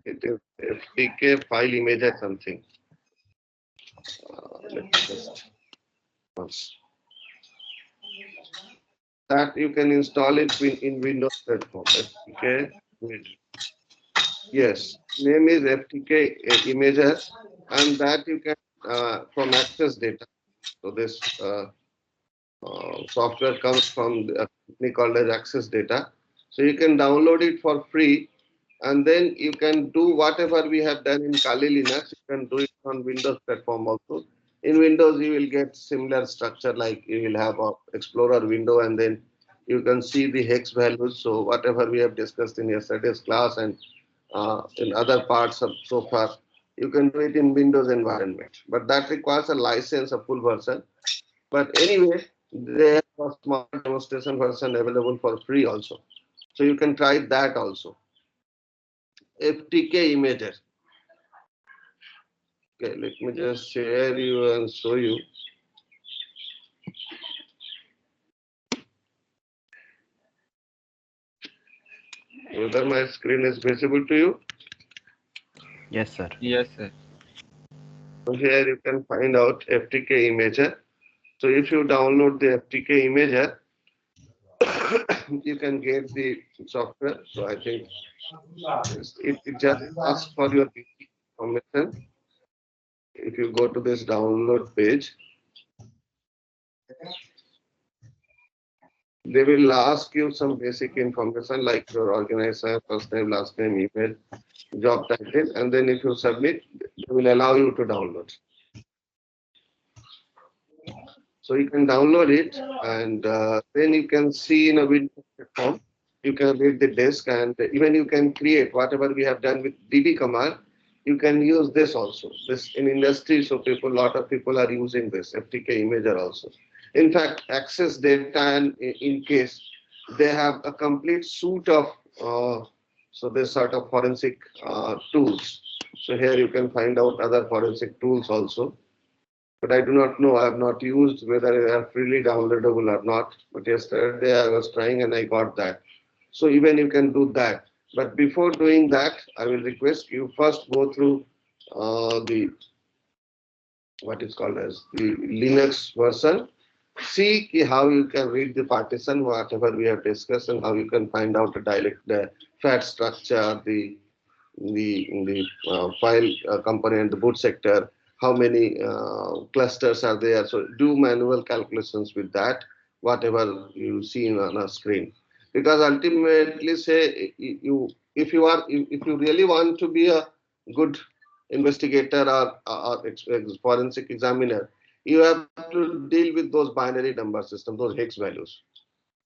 It is FTK file image or something. Let me just once. That you can install it in Windows platform. FTK image. Yes, name is FTK Imager, and that you can from Access Data. So this software comes from a company called as Access Data. So you can download it for free, and then you can do whatever we have done in Kali Linux. You can do it on Windows platform also. In Windows, you will get similar structure like you will have a Explorer window, and then you can see the hex values. So whatever we have discussed in yesterday's class and in other parts of so far, you can do it in Windows environment. But that requires a license, a full version. But anyway, they have a small demonstration version available for free also. So you can try that also. FTK Imager. Okay, let me just share you and show you. Whether my screen is visible to you. Yes, sir. Yes, sir. So here you can find out FTK Imager. So if you download the FTK Imager, you can get the software. So I think it just asks for your information. If you go to this download page, they will ask you some basic information like your organization, first name, last name, email, job title, and then if you submit, they will allow you to download. So you can download it, and then you can see in a Windows platform, you can read the disk, and even you can create whatever we have done with DB command. You can use this also. This in industry, so people, lot of people are using this FTK Imager also. In fact, Access Data, and in case they have a complete suite of so this sort of forensic tools. So here you can find out other forensic tools also, but I do not know. I have not used whether they are freely downloadable or not. But yesterday I was trying and I got that. So even you can do that. But before doing that, I will request you first go through the what is called as the Linux version. See how you can read the partition, whatever we have discussed, and how you can find out the fat structure, the file component, the boot sector, how many clusters are there. So do manual calculations with that, whatever you see on a screen. Because ultimately, say you if you are if you really want to be a good investigator or forensic examiner, you have to deal with those binary number systems, those hex values.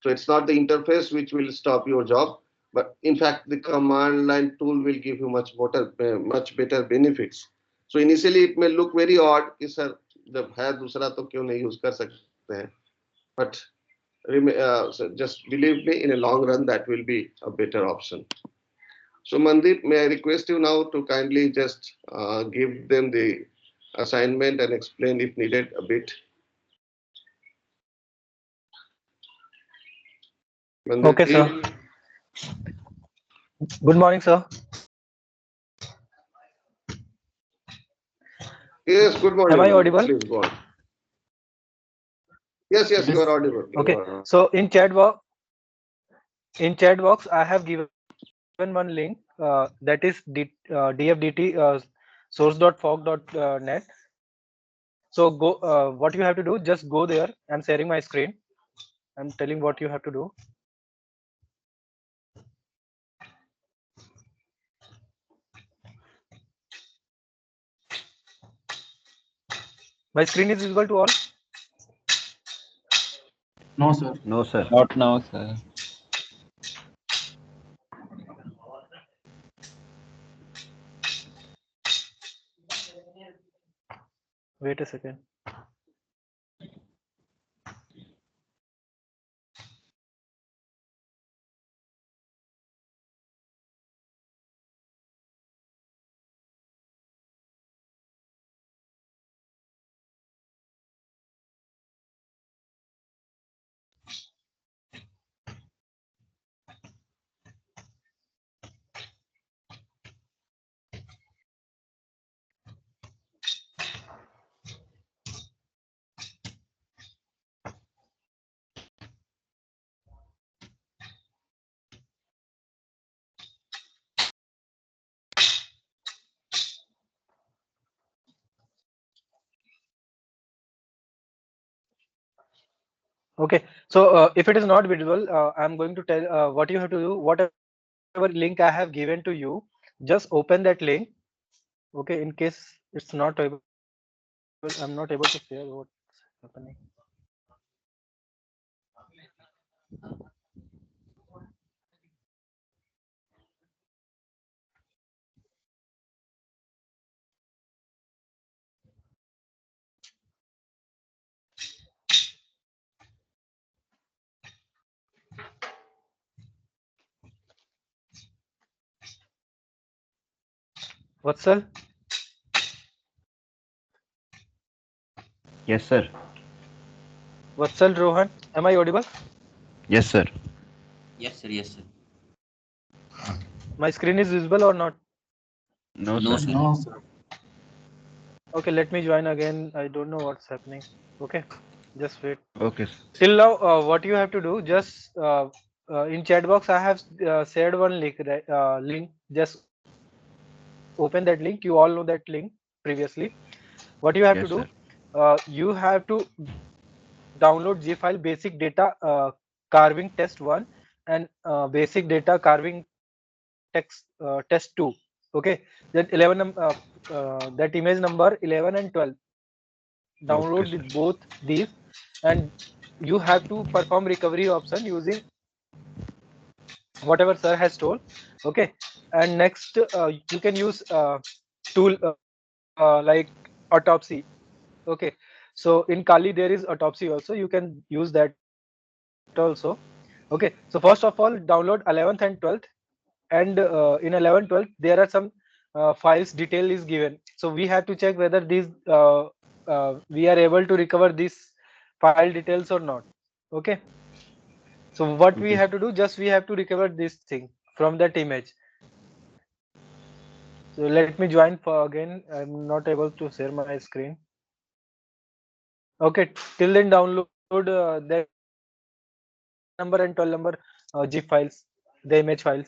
So it's not the interface which will stop your job, but in fact the command line tool will give you much better benefits. So initially it may look very odd कि sir जब है दूसरा तो क्यों नहीं use कर सकते हैं, but so just believe me, in a long run that will be a better option. So Mandeep, may I request you now to kindly just give them the assignment and explain if needed a bit. Mandeep Okay, ji. sir. Good morning, sir. Yes, good morning. Am I Mandeep. audible? Please go on. Yes, yes, you are audible. You Okay. are. So in chat box, I have given one link that is dfdt source.fog.net. So go. What you have to do? Just go there. I'm sharing my screen. I'm telling what you have to do. My screen is visible to all. No, sir. No, sir. Not now, sir. Wait a second. Okay, so if it is not visible, I'm going to tell what you have to do. Whatever link I have given to you, just open that link. Okay, in case it's not able, I'm not able to share what's happening. Vatsal, Yes, sir. Vatsal, Rohan, am I audible? Yes, sir. Yes, sir. Yes, sir. My screen is visible or not? No, No, sir. sir. No. Okay, let me join again. I don't know what's happening. Okay, just wait. Okay, sir. Till now, what you have to do, just in chat box, I have shared one link. Right, link. Just open that link. You all know that link previously. What you have to Yes, do, sir. you have to download G file basic data carving test one and basic data carving text test two. Okay, that 11 that image number 11 and 12. Okay, Download sir. both these, and you have to perform recovery option using whatever sir has told. Okay, and next you can use tool like autopsy. Okay, so in Kali there is autopsy also. You can use that also. Okay, so first of all, download 11th and 12th, and in 11th 12th there are some files detail is given. So we have to check whether these we are able to recover these file details or not. Okay, so what we Okay, have sir. to do, just we have to recover this thing from that image. So let me join for again. I'm not able to share my screen. Okay, till then download that 11 number and 12 number zip files, the image files.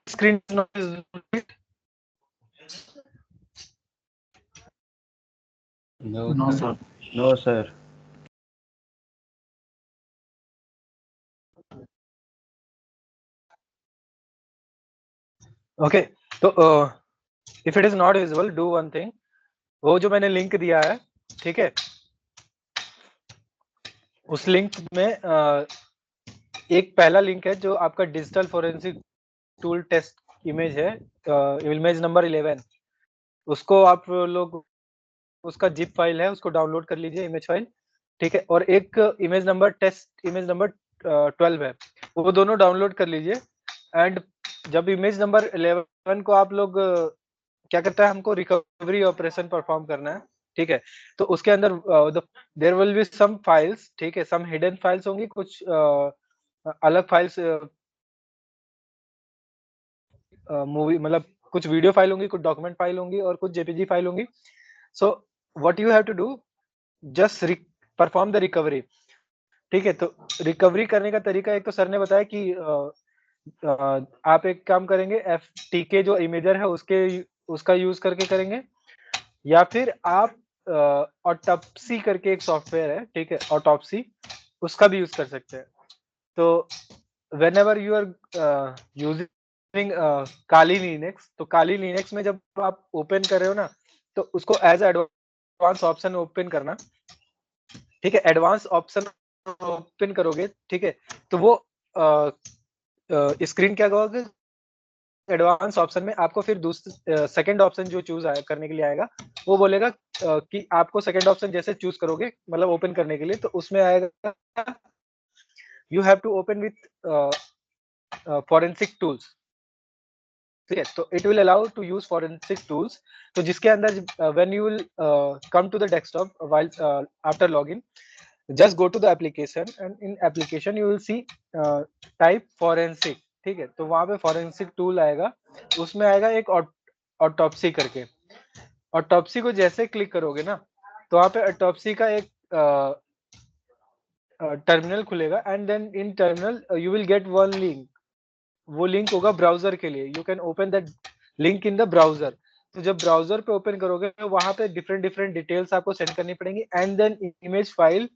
Screen is not visible. No, sir. No, sir. Okay, तो if it is not visible, do one thing. वो जो मैंने link दिया है, ठीक है, उस link में एक पहला लिंक है जो आपका digital forensic tool test image है, इमेज नंबर 11, उसको आप लोग, उसका जिप फाइल है, उसको डाउनलोड कर लीजिए, इमेज फाइल, ठीक है। और एक image number test image number 12 है, वो दोनों डाउनलोड कर लीजिए। एंड जब इमेज नंबर 11 को आप लोग क्या करता है, हमको रिकवरी ऑपरेशन परफॉर्म करना है, ठीक है, तो उसके अंदर there will be some files, ठीक है, सम हिडन फाइल्स होंगी, कुछ अलग फाइल्स, मूवी मतलब कुछ वीडियो फाइल होंगी, कुछ डॉक्यूमेंट फाइल होंगी और कुछ जेपीजी फाइल होंगी। So what you have to do, just perform the recovery, ठीक है। तो रिकवरी करने का तरीका एक तो सर ने बताया कि आप एक काम करेंगे, FTK जो इमेजर है उसका यूज करके करेंगे, या फिर आप ऑटोप्सी करके एक सॉफ्टवेयर है, ठीक है, ऑटोप्सी, उसका भी यूज कर सकते हैं। तो whenever you are using Kali Linux, तो काली लिनक्स में जब आप ओपन कर रहे हो ना, तो उसको एज एडवांस ऑप्शन ओपन करना, ठीक है, एडवांस ऑप्शन ओपन करोगे, ठीक है, तो वो स्क्रीन क्या कहोगे, एडवांस ऑप्शन में आपको फिर दूसरा सेकंड ऑप्शन जो चूज करने के लिए आएगा, वो बोलेगा कि आपको सेकंड ऑप्शन जैसे चूज करोगे, मतलब ओपन करने के लिए, तो उसमें आएगा you have to open with forensic tools, ठीक है। तो it will allow to use forensic tools, तो जिसके अंदर when you will come to the desktop while after login, just go to the application and in application you will see type forensic, ठीक है, तो वहां पे forensic tool आएगा, उसमें आएगा एक ऑटोप्सी करके, ऑटोप्सी को जैसे क्लिक करोगे ना, तो वहां पे ऑटोप्सी का एक टर्मिनल खुलेगा, and then in terminal you will get one link, वो लिंक होगा ब्राउजर के लिए, you can open that link in the browser. तो जब ब्राउजर पे ओपन करोगे, तो वहां पे डिफरेंट डिटेल्स आपको सेंड करनी पड़ेंगी, and then image file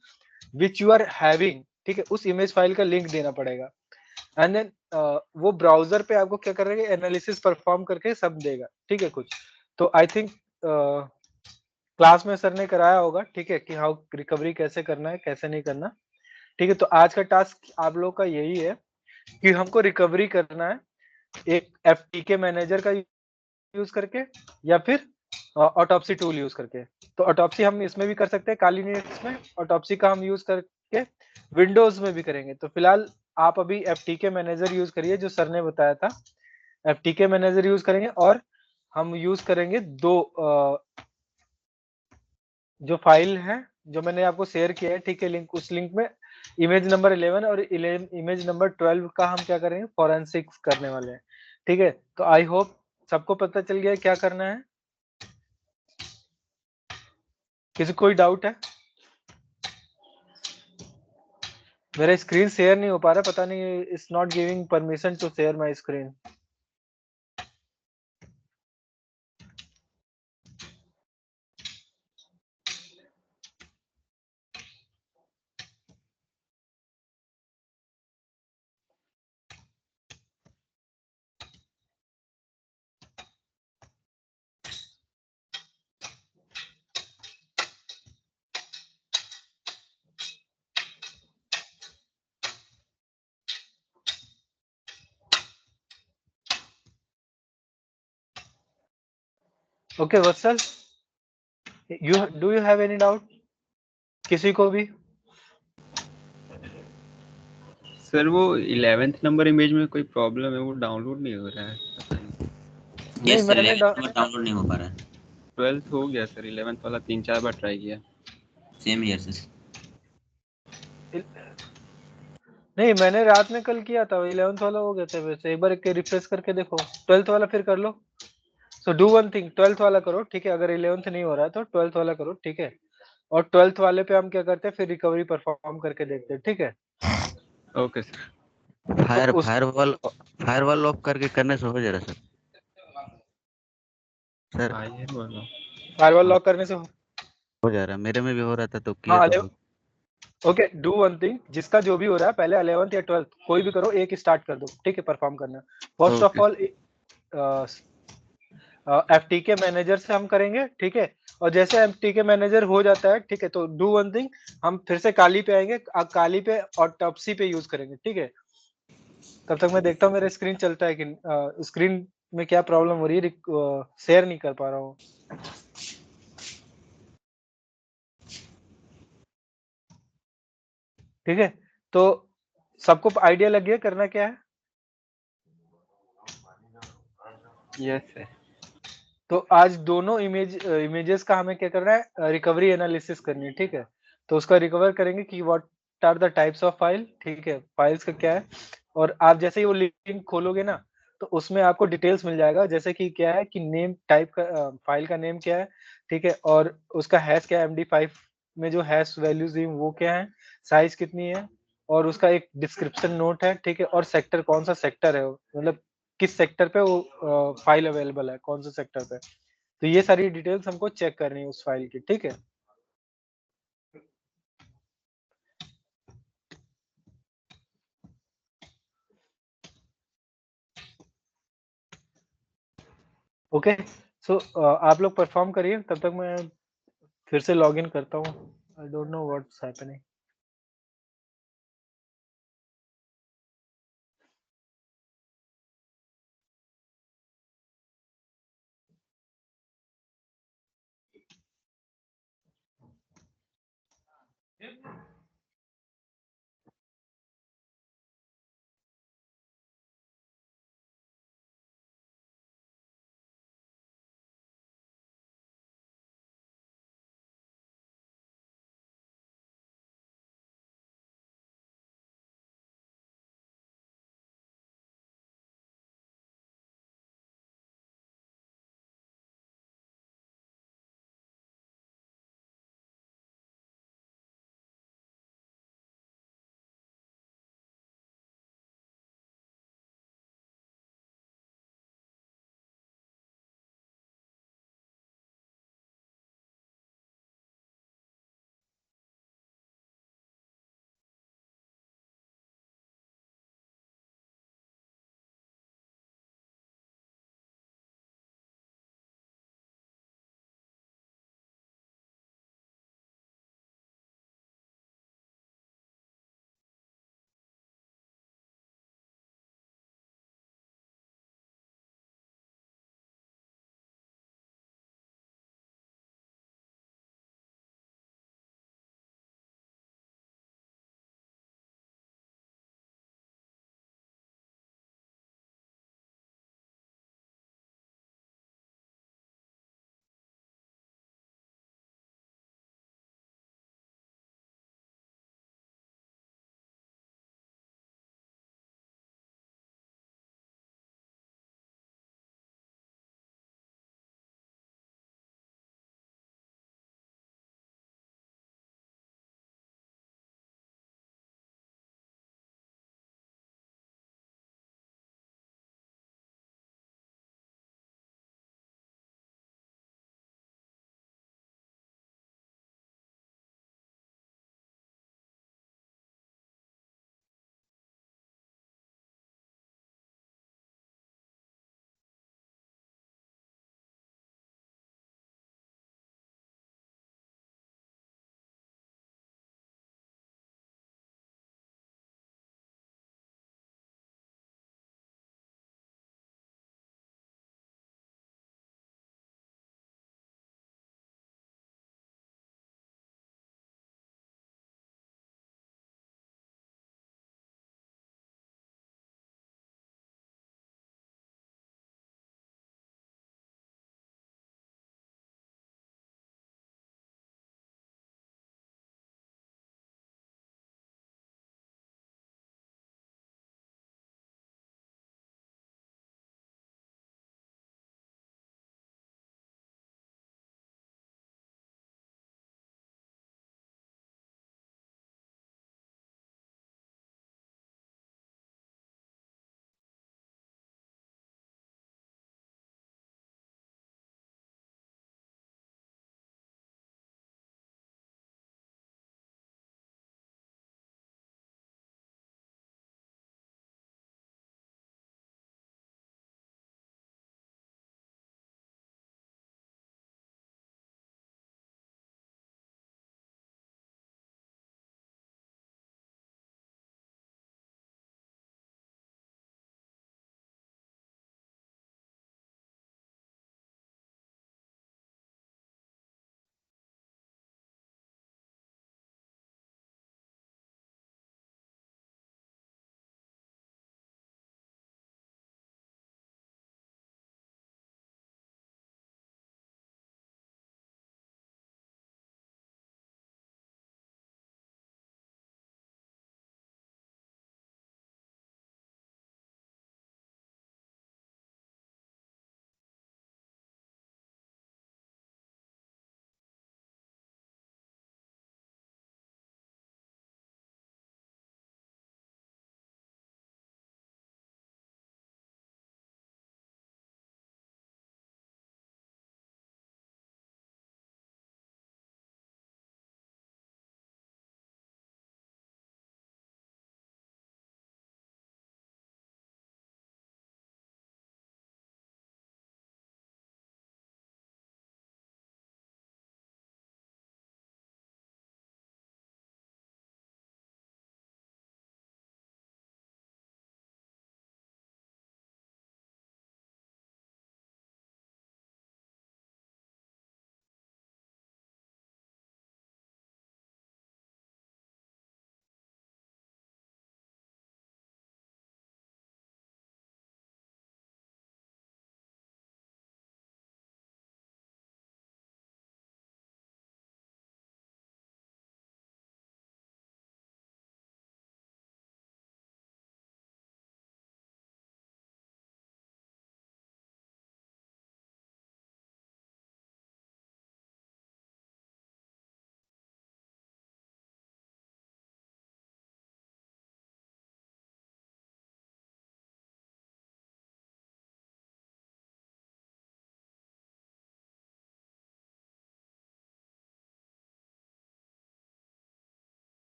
which you are having, ठीक है, उस इमेज फाइल का लिंक देना पड़ेगा, एंड देन वो ब्राउजर पे आपको क्या करेगा, एनालिसिस परफॉर्म करके सब देगा, ठीक है, कुछ। तो आई थिंक क्लास में सर ने कराया होगा, ठीक है, कि हाउ रिकवरी कैसे करना है, कैसे नहीं करना, ठीक है। तो आज का टास्क आप लोग का यही है कि हमको रिकवरी करना है एक FTK मैनेजर का यूज करके, या फिर ऑटोप्सी टूल यूज करके। तो ऑटोप्सी हम इसमें भी कर सकते हैं, काली लिनक्स में, ऑटोप्सी का हम यूज करके विंडोज में भी करेंगे। तो फिलहाल आप अभी FTK मैनेजर यूज करिए, जो सर ने बताया था, FTK मैनेजर यूज करेंगे, और हम यूज करेंगे दो जो फाइल है जो मैंने आपको शेयर किया है, ठीक है, लिंक, उस लिंक में इमेज नंबर 11 और इमेज नंबर 12 का हम क्या करेंगे, फोरेंसिक्स करने वाले हैं, ठीक है। तो आई होप सबको पता चल गया क्या करना है। किसी कोई डाउट है? मेरा स्क्रीन शेयर नहीं हो पा रहा, पता नहीं, it's not giving permission to share my screen. Okay Vatsal, you do you have any doubt, किसी को भी? सर वो 11th नंबर इमेज में कोई प्रॉब्लम है, वो डाउनलोड नहीं हो रहा है, पता नहीं। यस सर, मैंने 11th नंबर डाउनलोड नहीं हो पा रहा है। 12th हो गया सर, 11th वाला 3-4 बार ट्राई किया। Same year sir. नहीं, मैंने रात में कल किया था, 11th वाला हो गया था, वैसे एक बार रिफ्रेश करके देखो, 12th वाला फिर कर लो। So do one thing, 12th वाला करो, ठीक है, अगर 11th नहीं हो रहा है तो 12th वाला करो, ठीक है, और 12th वाले पे हम क्या करते हैं, फिर रिकवरी परफॉर्म करके देखते हैं, ठीक है। Okay sir. फायर उस फायरवॉल फायरवॉल ऑफ करके करने से हो जा रहा सर। सर फायर वाला फायरवॉल हाँ, लॉक करने से हो जा रहा है, मेरे में भी हो रहा था तो किया हाँ तो हो। ओके डू वन थिंग, जिसका जो भी हो रहा है पहले 11th या 12th कोई भी करो, एक स्टार्ट कर दो, ठीक है, परफॉर्म करना। First of okay all FTK manager से हम करेंगे, ठीक है, और जैसे एफटीके मैनेजर हो जाता है, ठीक है, तो डू वन थिंग, हम फिर से काली पे आएंगे, काली पे और टॉपसी पे यूज करेंगे, ठीक है। तब तक मैं देखता हूँ मेरा स्क्रीन चलता है कि स्क्रीन में क्या प्रॉब्लम हो रही है, शेयर नहीं कर पा रहा हूँ। ठीक है, तो सबको आइडिया लग गया करना क्या है। Yes sir. तो आज दोनों इमेजेस का हमें क्या करना है, रिकवरी एनालिसिस करनी है, ठीक है। तो उसका रिकवर करेंगे कि what are the types of file, ठीक है, फाइल्स का क्या है। और आप जैसे ही वो लिंक खोलोगे ना, तो उसमें आपको डिटेल्स मिल जाएगा, जैसे कि क्या है कि नेम टाइप का, फाइल का नेम क्या है, ठीक है, और उसका हैश क्या है, MD5 में जो हैश वैल्यूज दी वो क्या है, साइज कितनी है, और उसका एक डिस्क्रिप्शन नोट है, ठीक है, और सेक्टर कौन सा सेक्टर है मतलब किस सेक्टर पे वो फाइल अवेलेबल है, कौन से सेक्टर पे। तो ये सारी डिटेल्स हमको चेक करनी है उस फाइल की, ठीक है। ओके, सो आप लोग परफॉर्म करिए, तब तक मैं फिर से लॉग इन करता हूँ। I don't know what's happening.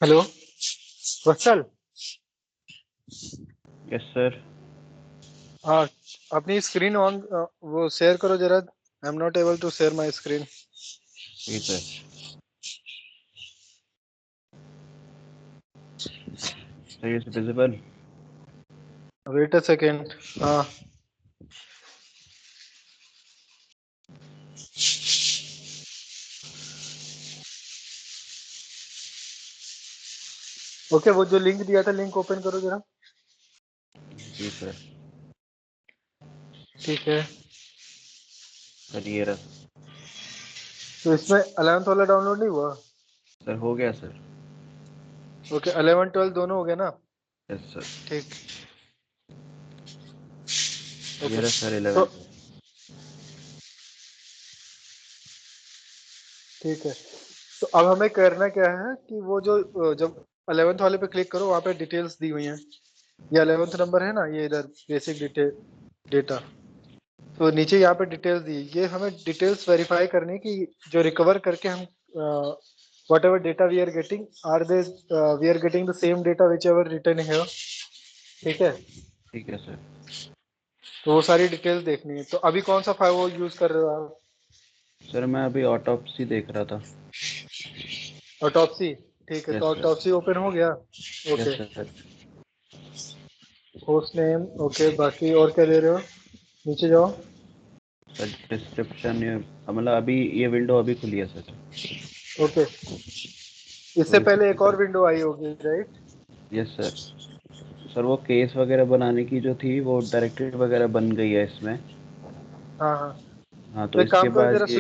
Hello Vatsal, yes sir. हाँ अपनी स्क्रीन ऑन वो शेयर करो जरा। I am not able to share my screen. जी sir. Sir is visible. Wait a second. हाँ ओके, वो जो लिंक दिया था लिंक ओपन करो जरा। जी सर। ठीक है, सर ये रहा। तो इसमें 11th वाला डाउनलोड नहीं हुआ? सर हो गया सर। ओके 11 12 दोनों हो गया ना? Yes sir. ठीक। ये ओके रहा सर तो 11। ठीक है, तो अब हमें करना क्या है कि वो जो जब 11th वाले पे क्लिक करो वहाँ पे डिटेल्स दी हुई हैं। ये 11th नंबर है ना, ये इधर बेसिक डिटेल डेटा। तो नीचे यहाँ पे डिटेल्स दी, ये हमें डिटेल्स वेरीफाई करनी कि जो रिकवर करके हम whatever data we are getting, are they we are getting the same data whichever return है। ठीक है, ठीक है सर। तो वो सारी डिटेल्स देखनी है। तो अभी कौन सा फाइल वो यूज कर रहे हो आप? सर मैं अभी ऑटोप्सी देख रहा था। ऑटोप्सी, ठीक है, तो यस सर। ऑटोप्सी ओपन हो गया। Yes okay, sir. Host name, okay, बाकी और क्या दे रहे हो? नीचे जाओ। सर डिस्क्रिप्शन मतलब अभी ये विंडो अभी खुली है सर। ओके, तो इससे पहले इसमें एक और सर। विंडो आई होगी, राइट? Yes sir. सर वो केस वगैरह बनाने की जो थी वो डायरेक्टरी वगैरह बन गई है इसमें। हाँ हाँ, हाँ तो तो एक इसके काम करो बाद जरा ये।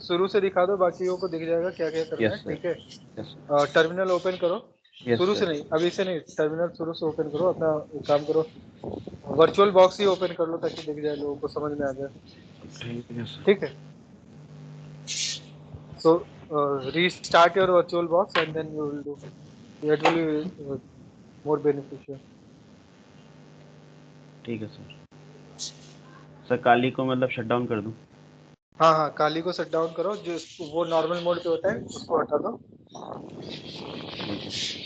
शुरू से दिखा दो, बाकियों को दिख जाएगा क्या क्या करना है। Yes sir. ठीक है, यस टर्मिनल ओपन करो। यस शुरू से सर। नहीं, अभी से नहीं, टर्मिनल शुरू से ओपन करो अपना। एक काम करो, वर्चुअल बॉक्स ही ओपन कर लो ताकि दिख जाए, लोगों को समझ में आ जाए। ठीक है सर। ठीक है, so restart your virtual box and then you will do, it will be more beneficial. ठीक है सर। सर काली को मतलब शट डाउन कर दूं? हाँ हाँ, काली को शट डाउन करो, जो वो नॉर्मल मोड पे होता है उसको हटा दो। ठीक है सर।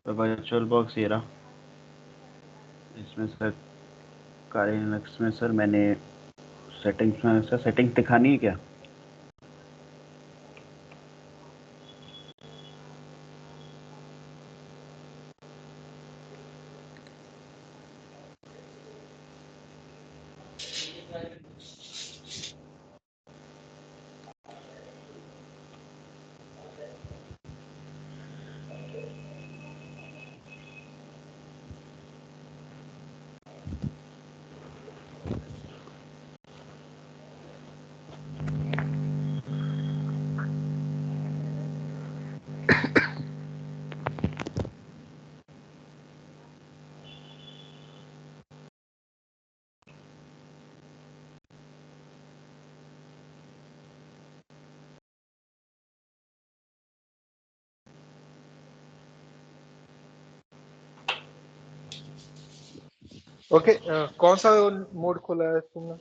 तो वर्चुअल बॉक्स ये रहा। इसमें सर काली लिनक्स में सर मैंने सेटिंग्स में सर सेटिंग दिखानी है क्या? ओके, कौन सा मोड खोला है तुमने?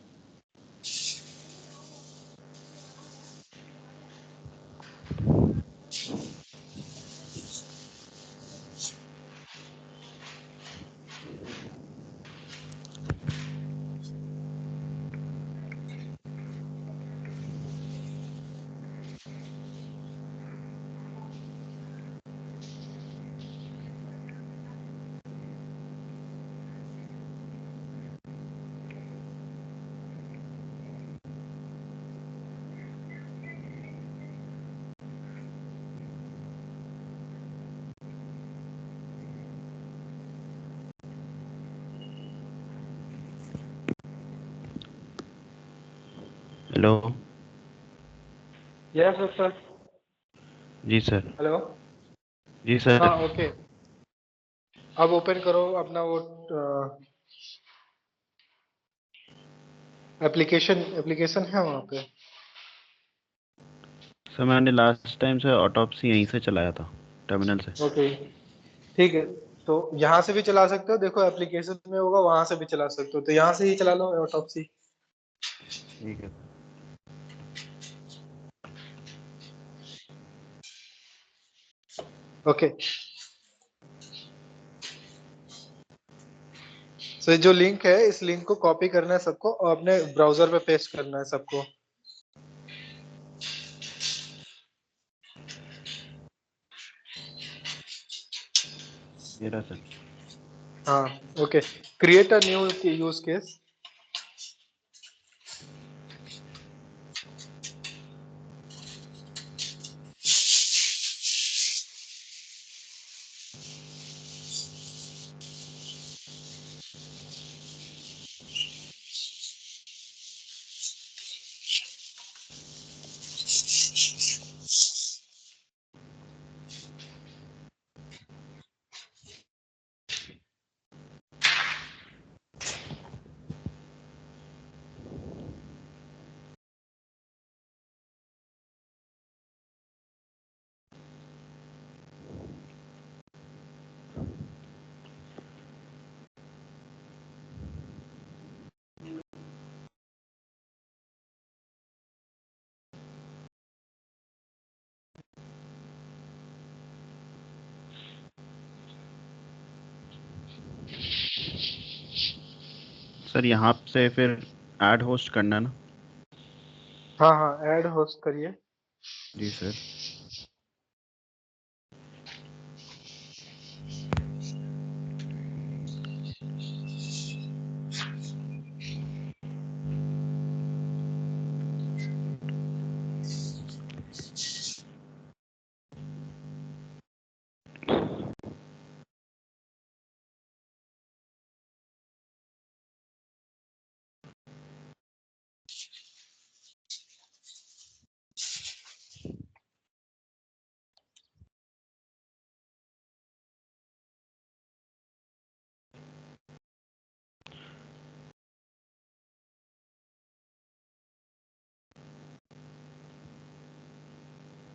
हेलो। Yes sir. जी सर। हेलो। जी सर। हाँ ओके, अब ओपन करो अपना वो एप्लीकेशन। एप्लीकेशन है वहाँ पे। सर मैंने लास्ट टाइम से ऑटोप्सी यहीं से चलाया था, टर्मिनल से। ओके, ठीक है। तो यहाँ से भी चला सकते हो, देखो एप्लीकेशन में होगा, वहां से भी चला सकते हो, तो यहाँ से ही चला लो ऑटोप्सी। ठीक है। ओके, सो जो लिंक है, इस लिंक को कॉपी करना है सबको और अपने ब्राउजर पे पेस्ट करना है सबको। मेरा सर। हाँ, okay, create a new use case. Sir यहाँ से फिर ऐड होस्ट करना है ना? हाँ हाँ, ऐड होस्ट करिए। जी सर।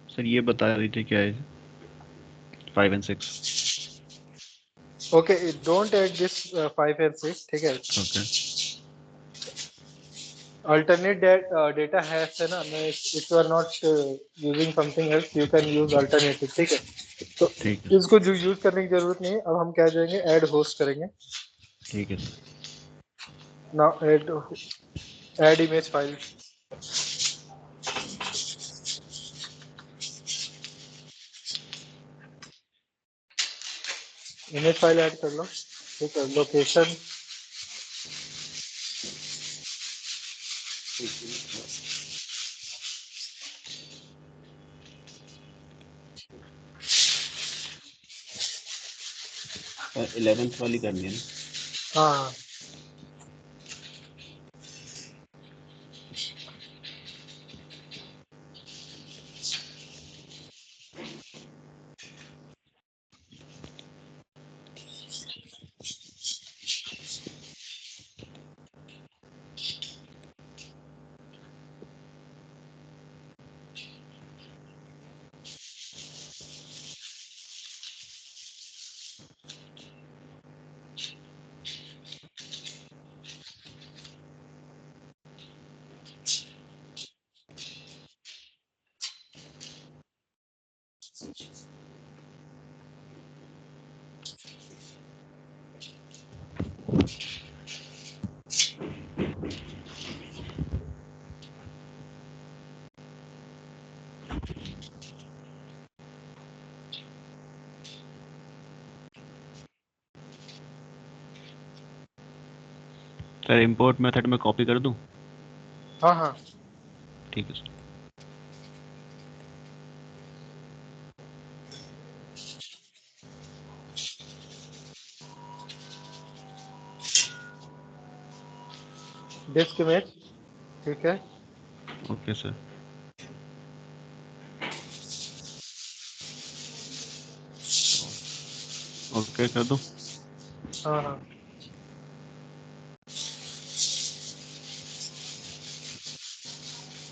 सर ये बता दीजिए क्या है 5 and 6। Okay, don't add this 5 and 6, ठीक है। ओके। अल्टरनेट डेटा हैश है ना, मैं if you are not using something else you can use alternative, ठीक है। तो ठीक है। इसको जो यूज करने की जरूरत नहीं है। अब हम क्या जाएंगे, ऐड होस्ट करेंगे। ठीक है sir. Now add image file. Image file add कर लो, ठीक है। लोकेशन, सर 11th वाली करनी है ना? हाँ सर इंपोर्ट मेथड में कॉपी कर दूं? हाँ हाँ, ठीक है सर। डिस्क इमेज, ठीक है। Okay sir. ओके कर दूं? हाँ हाँ,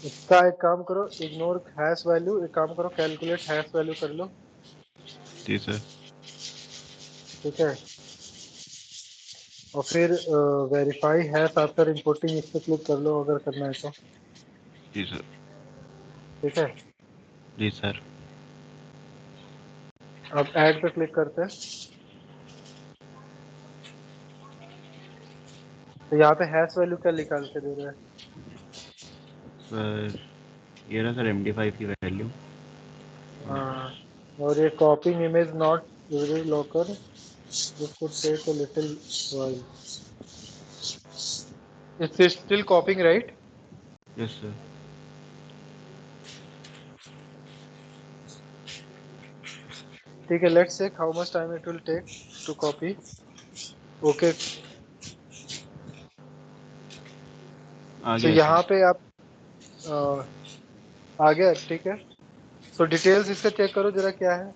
इसका एक काम करो, इग्नोर हैश वैल्यू, एक काम करो कैलकुलेट हैश वैल्यू कर लो। जी सर। ठीक है, और फिर वेरीफाई हैश आफ्टर इंपोर्टिंग इस पे क्लिक कर लो अगर करना है तो। जी सर। ठीक है, जी सर। अब ऐड पे क्लिक करते हैं। तो यहाँ पे हैश वैल्यू क्या निकाल के दे रहा है? सर ये रहा सर MD5 की वैल्यू। हाँ, और ये copying image not locker, this could take a little while. It's still copying right? Yes sir. ठीक है, let's check how much time it will take to copy. Okay, आ तो गया यहाँ सर। पे आप आ गया। ठीक है, तो डिटेल्स इससे चेक करो जरा क्या है।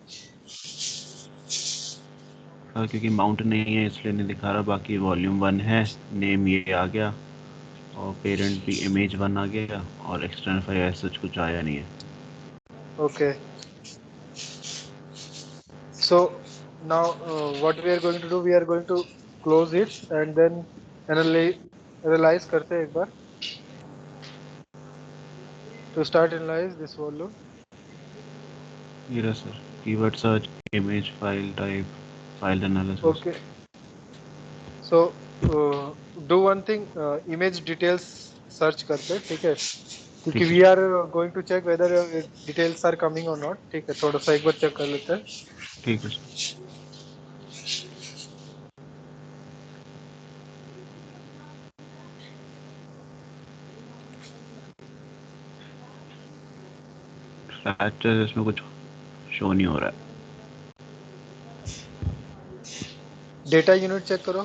सर क्योंकि माउंट नहीं है इसलिए नहीं दिखा रहा, बाकी वॉल्यूम 1 है, नेम ये आ गया, और पेरेंट भी इमेज 1 आ गया, और एक्सटर्नल फाइल ऐसा कुछ आया नहीं है। Okay, so now what we are going to do, we are going to close it and then analyze करते हैं एक बार। To start analyze this volume, ये रहा sir, keyword search, image, file type, file analysis. okay, so do one thing, image details search करते हैं। ठीक है, क्योंकि ठीक है we sir. are going to check whether details are coming or not। ठीक है, थोड़ा सा एक बार चेक कर लेते हैं। ठीक है सर। स्ट्रक्चर इसमें कुछ शो नहीं हो रहा है। डेटा यूनिट चेक करो।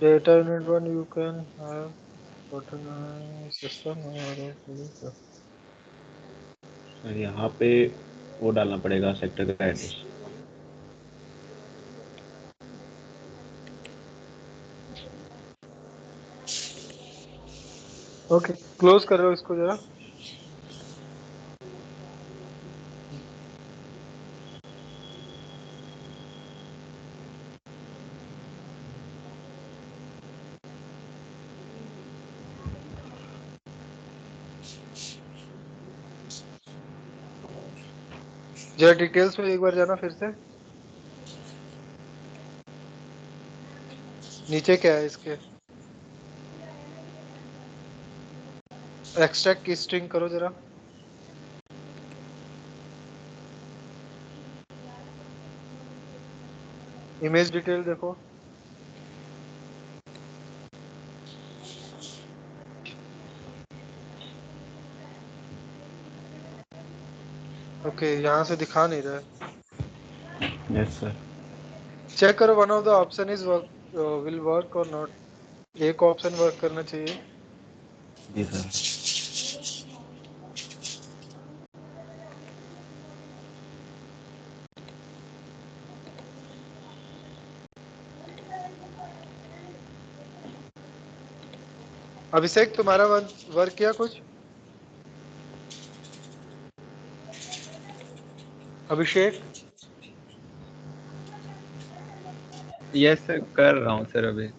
Data unit one you can have certain system or sir यहाँ पे वो डालना पड़ेगा, सेक्टर का एड्रेस। ओके, क्लोज करो इसको जरा। जरा डिटेल्स में एक बार जाना फिर से। नीचे क्या है इसके? एक्सट्रैक्ट की स्ट्रिंग करो जरा। इमेज डिटेल देखो। ओके, यहाँ से दिखा नहीं रहा है। Yes sir. चेक करो one of the option is work, will work और नॉट। एक ऑप्शन वर्क करना चाहिए। जी सर। अभिषेक, तुम्हारा वर्क किया कुछ? अभिषेक, यस सर, कर रहा हूँ सर अभी।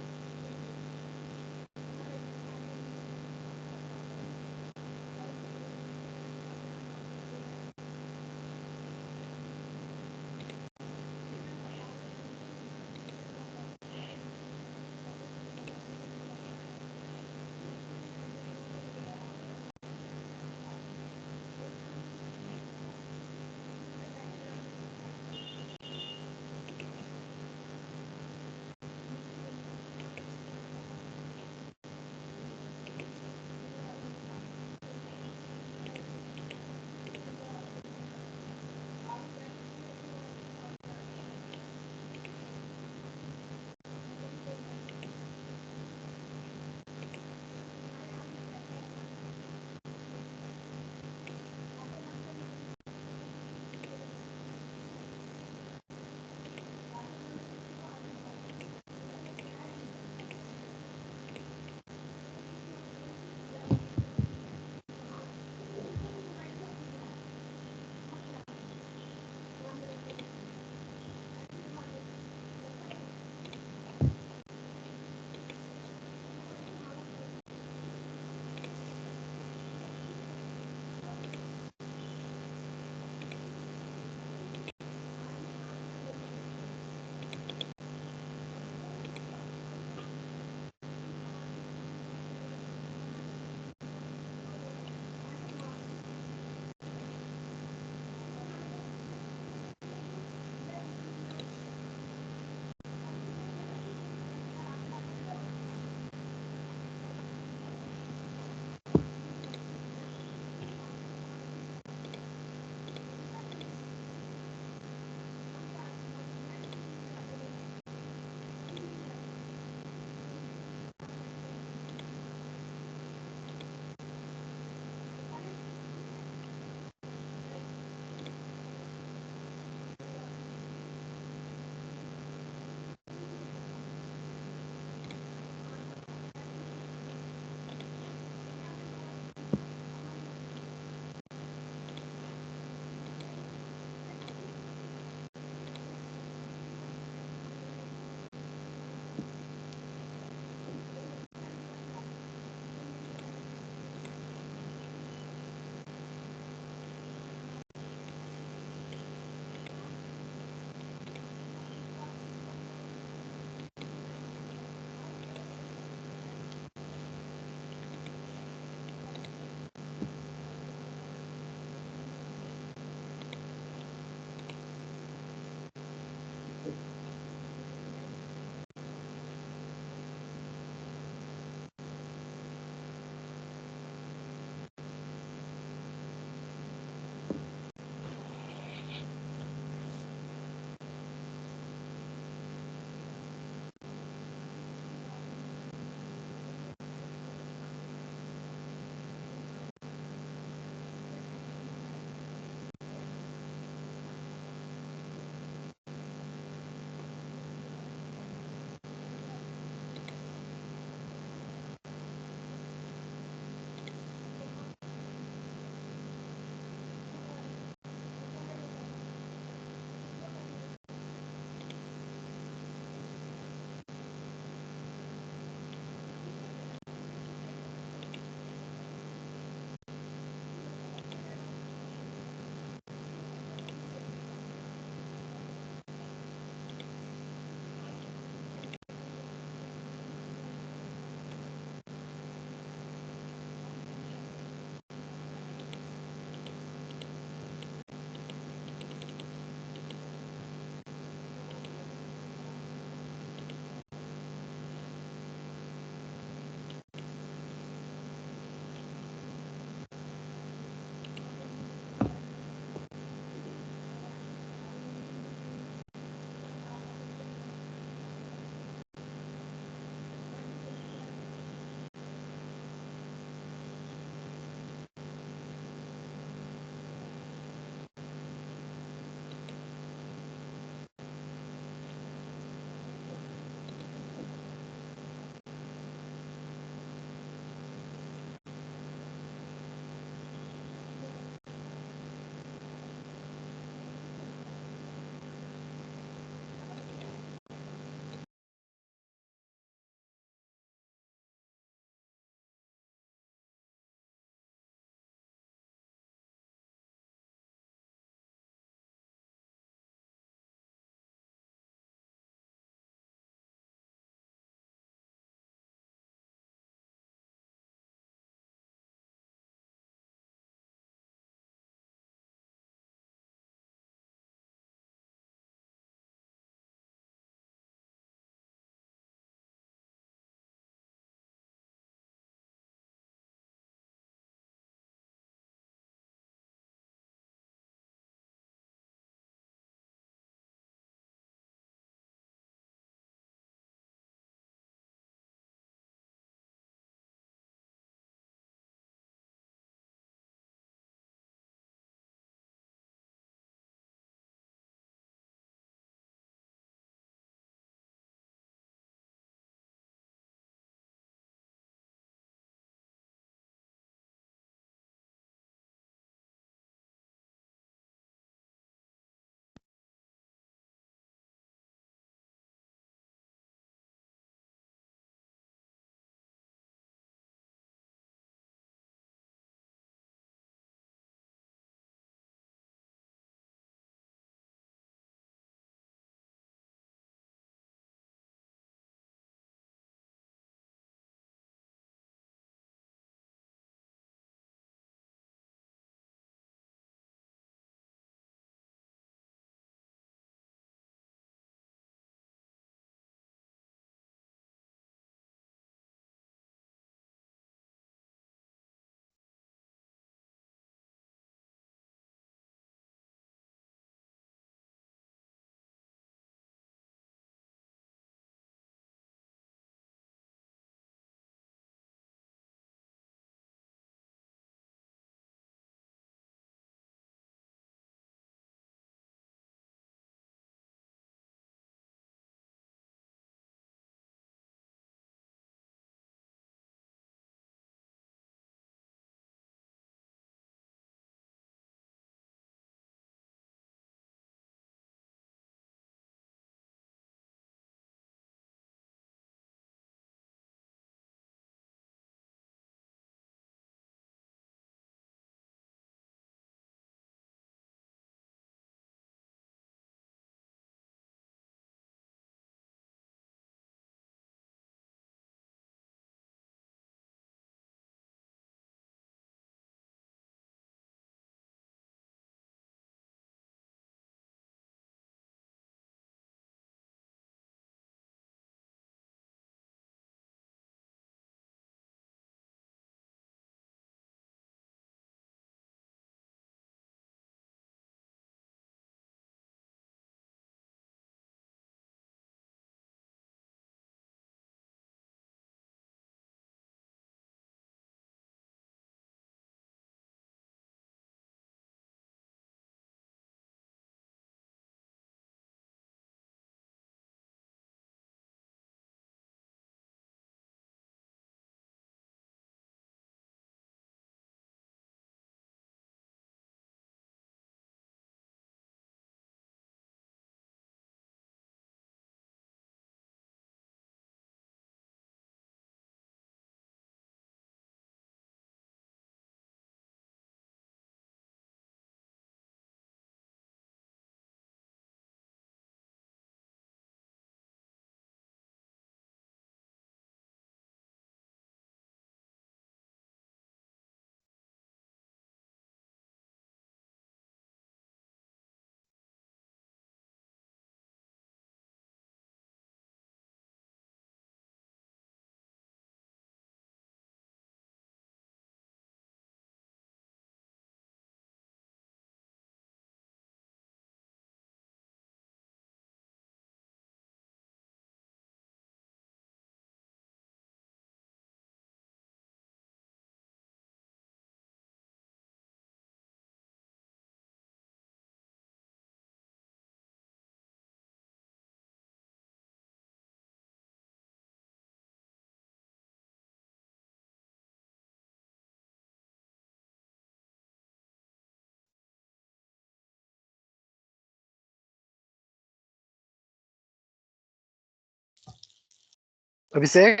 Abhishek,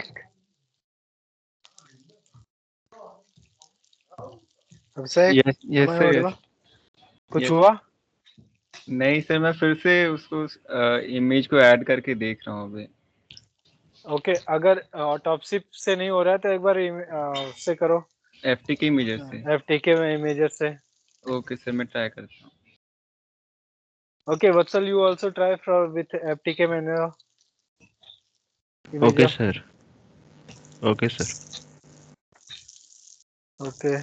Abhishek, yes am yes I sir, audible? Yes कुछ यस। हुआ? नहीं सर, मैं फिर से उसको इमेज को ऐड करके देख रहा हूँ अभी। ओके, अगर ऑटोप्सी से नहीं हो रहा है तो एक बार उससे करो, एफटीके इमेजेस से। FTK में इमेजेस से। ओके सर, मैं ट्राई करता हूँ। Okay, Vatsal, you also try with FTK menu okay imager. Sir, okay sir. Okay.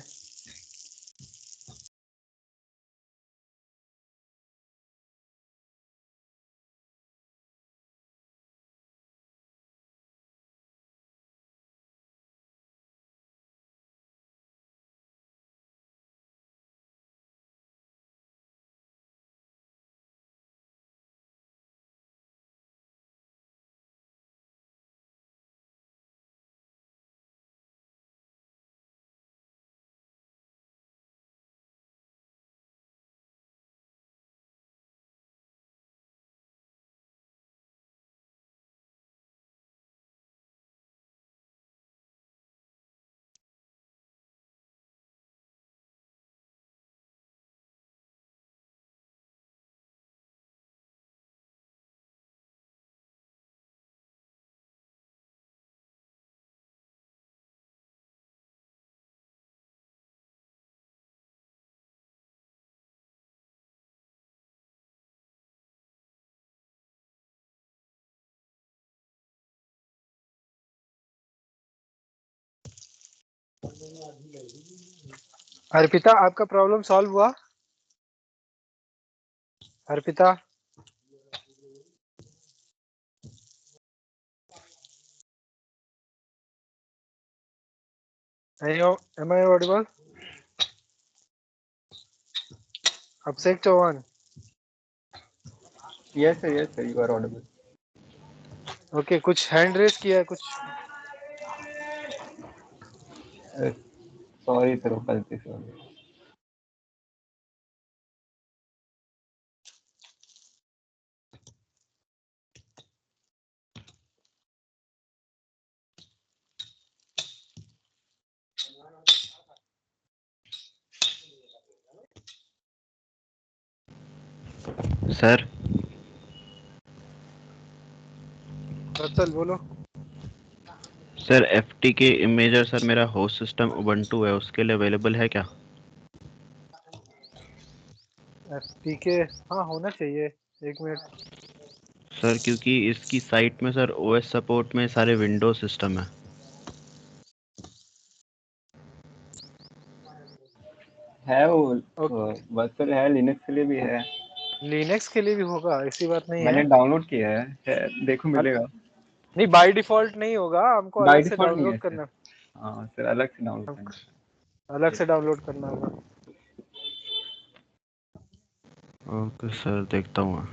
Arpita, आपका प्रॉब्लम सॉल्व हुआ? Arpita, am I audible? Abhishek Chauhan, yes sir, you are audible. Okay, कुछ hand raise किया है कुछ? सॉरी सर, वो गलती से हो गया। सर वत्सल बोलो। सर FTK इमेजर सर, मेरा होस्ट सिस्टम उबंटू है, उसके लिए अवेलेबल है क्या? FTK, हाँ होना चाहिए। एक मिनट। सर क्योंकि इसकी साइट में सर OS सपोर्ट में सारे विंडोज सिस्टम है। है वो, ओके, वर्चुअल है, लिनक्स के लिए भी है। लिनक्स के लिए भी होगा, ऐसी बात नहीं मैंने है। डाउनलोड किया है, देखो मिलेगा। नहीं, बाय डिफॉल्ट नहीं होगा, हमको बाय अलग से डिफॉल्ट नहीं है डाउनलोड सर। करना, हाँ सर, अलग से डाउनलोड करना अलग है। से डाउनलोड करना होगा। ओके सर, देखता हूँ।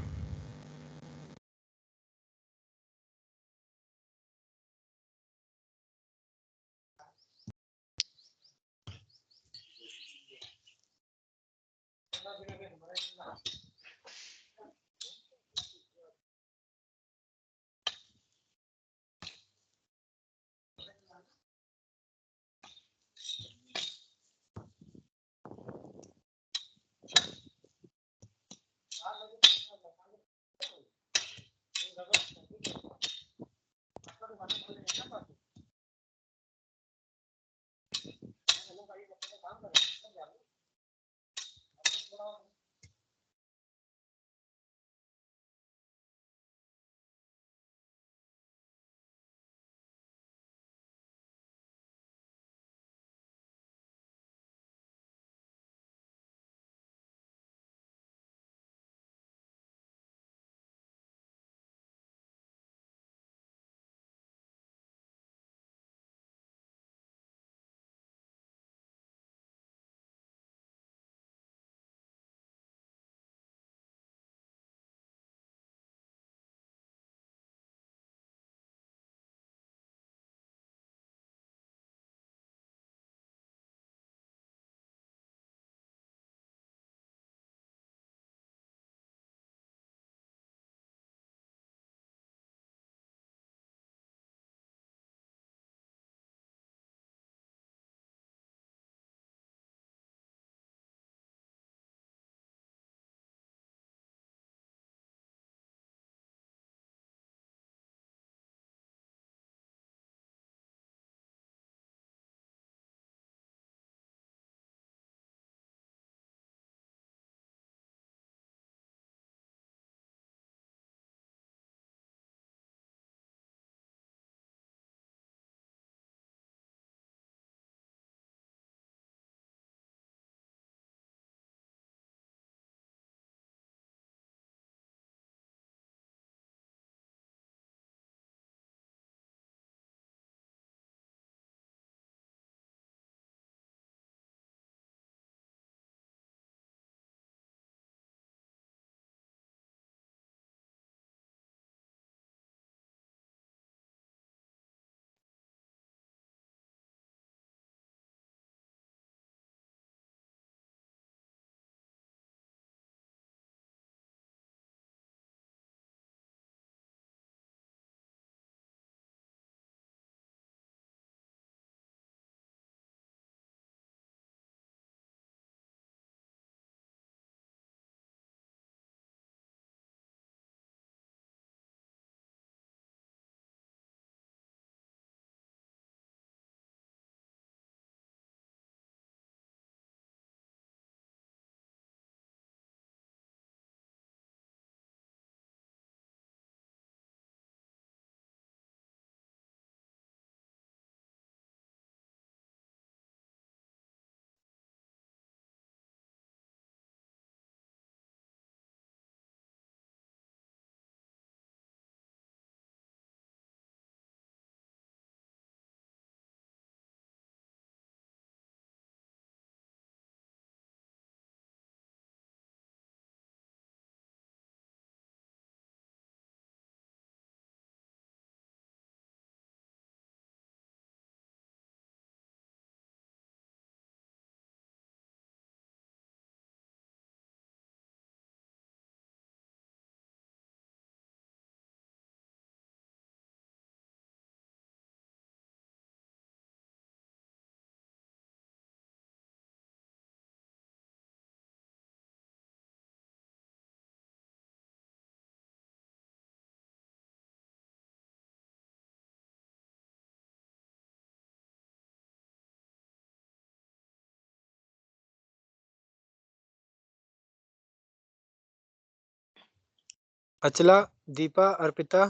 Achala, Deepa, Arpita,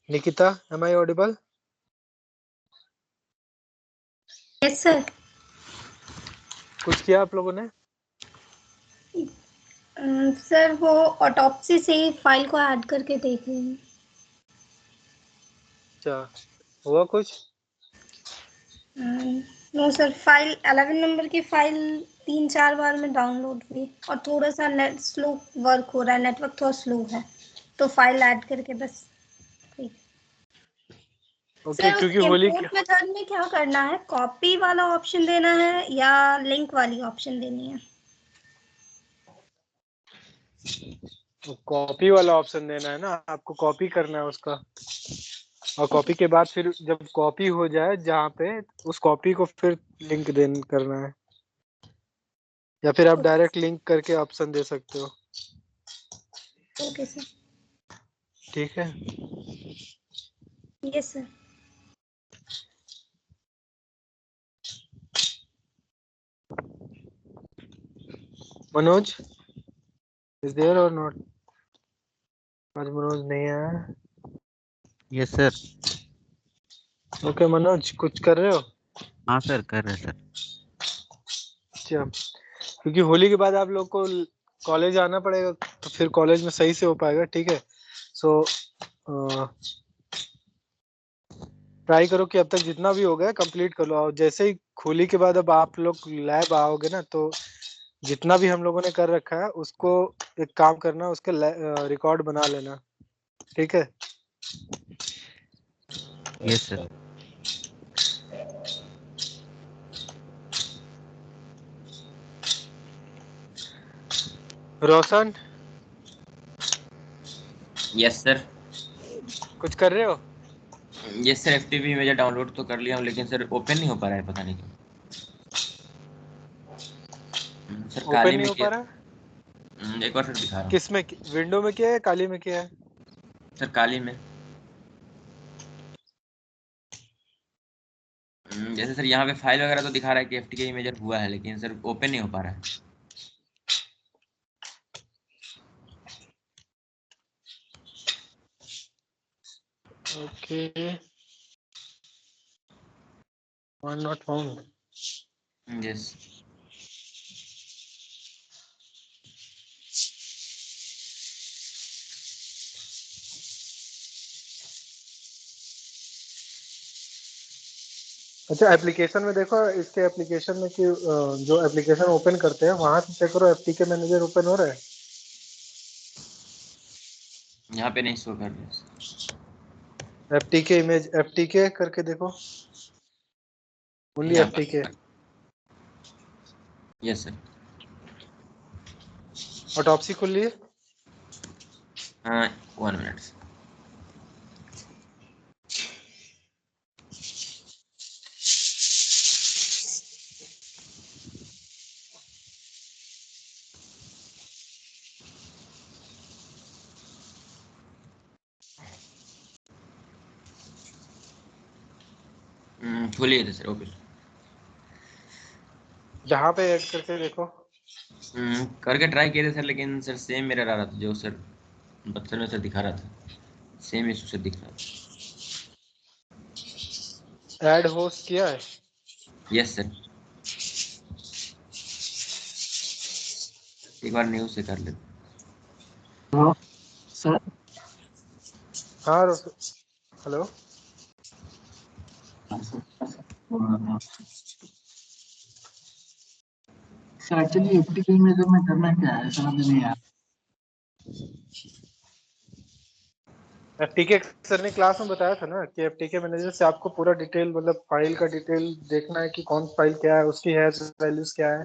Nikita, am I audible? Yes sir. कुछ किया आप लोगों ने? सर वो ऑटोप्सी से ही फाइल को ऐड करके देख रहे हैं। अच्छा, हुआ कुछ? नो सर, फाइल 11 नंबर की फाइल 3-4 बार में डाउनलोड हुई और थोड़ा सा नेट स्लो वर्क हो रहा है, नेटवर्क थोड़ा स्लो है, तो फाइल ऐड करके बस। ओके, सर उस क्योंकि होली इंपोर्ट मेथड में क्या करना है, कॉपी वाला ऑप्शन देना है या लिंक वाली ऑप्शन देनी है? कॉपी वाला ऑप्शन देना है ना, आपको कॉपी करना है उसका, और कॉपी के बाद फिर जब कॉपी हो जाए जहाँ पे, उस कॉपी को फिर लिंक देन करना है, या फिर आप डायरेक्ट लिंक करके ऑप्शन दे सकते हो। Okay sir. ठीक है, yes sir. Manoj is there or not? आज मनोज नहीं आया। Yes sir. ओके मनोज, कुछ कर रहे हो? हाँ सर, कर रहे सर। अच्छा, क्योंकि होली के बाद आप लोग को कॉलेज आना पड़ेगा, तो फिर कॉलेज में सही से हो पाएगा। ठीक है, सो ट्राई करो कि अब तक जितना भी हो गया कंप्लीट कर लो, और जैसे ही होली के बाद अब आप लोग लैब आओगे ना, तो जितना भी हम लोगों ने कर रखा है उसको एक काम करना, उसके रिकॉर्ड बना लेना। ठीक है, यस सर। रोशन यस सर। कुछ कर रहे हो? Yes sir, FTP image download तो कर लिया हूँ, लेकिन सर ओपन नहीं हो पा रहा है, पता नहीं क्यों। सर ओपन काली नहीं में हो किया। पा रहा? एक बार सर दिखा रहा हूँ। किस में? विंडो में किया है, काली में किया है? सर काली में। जैसे सर यहाँ पे फाइल वगैरह तो दिखा रहा है कि एफटीके इमेजर हुआ है, लेकिन सर ओपन नहीं हो पा रहा है। Okay, not found. यस। अच्छा, एप्लीकेशन में देखो, इसके एप्लीकेशन में कि जो एप्लीकेशन ओपन करते हैं वहां से चेक करो एफटीके मैनेजर ओपन हो रहा है। यहाँ पे नहीं शो कर रहा है। एफटीके इमेज, एफटीके करके देखो, ओनली यहाँ एफटीके। पर। Yes sir. ऑटोप्सी खुल ली है? हाँ, 1 मिनट। खोलिए थे सर, ओके। जहाँ पे ऐड करके देखो। करके ट्राई किए थे सर, लेकिन सर सेम मेरा रहा था, जो सर बक्सर में सर दिखा रहा था, सेम इशू से दिख रहा था। ऐड होस्ट किया है? Yes sir. एक बार न्यूज से कर लेते। सर हाँ हेलो। एक्चुअली एफटीके इमेजर में करना क्या है समझ नहीं आया। एफटीके सर ने क्लास में बताया था ना कि एफटीके मैनेजर से आपको पूरा डिटेल, मतलब फाइल का डिटेल देखना है कि कौन फाइल क्या है, उसकी हैश वैल्यूज क्या है,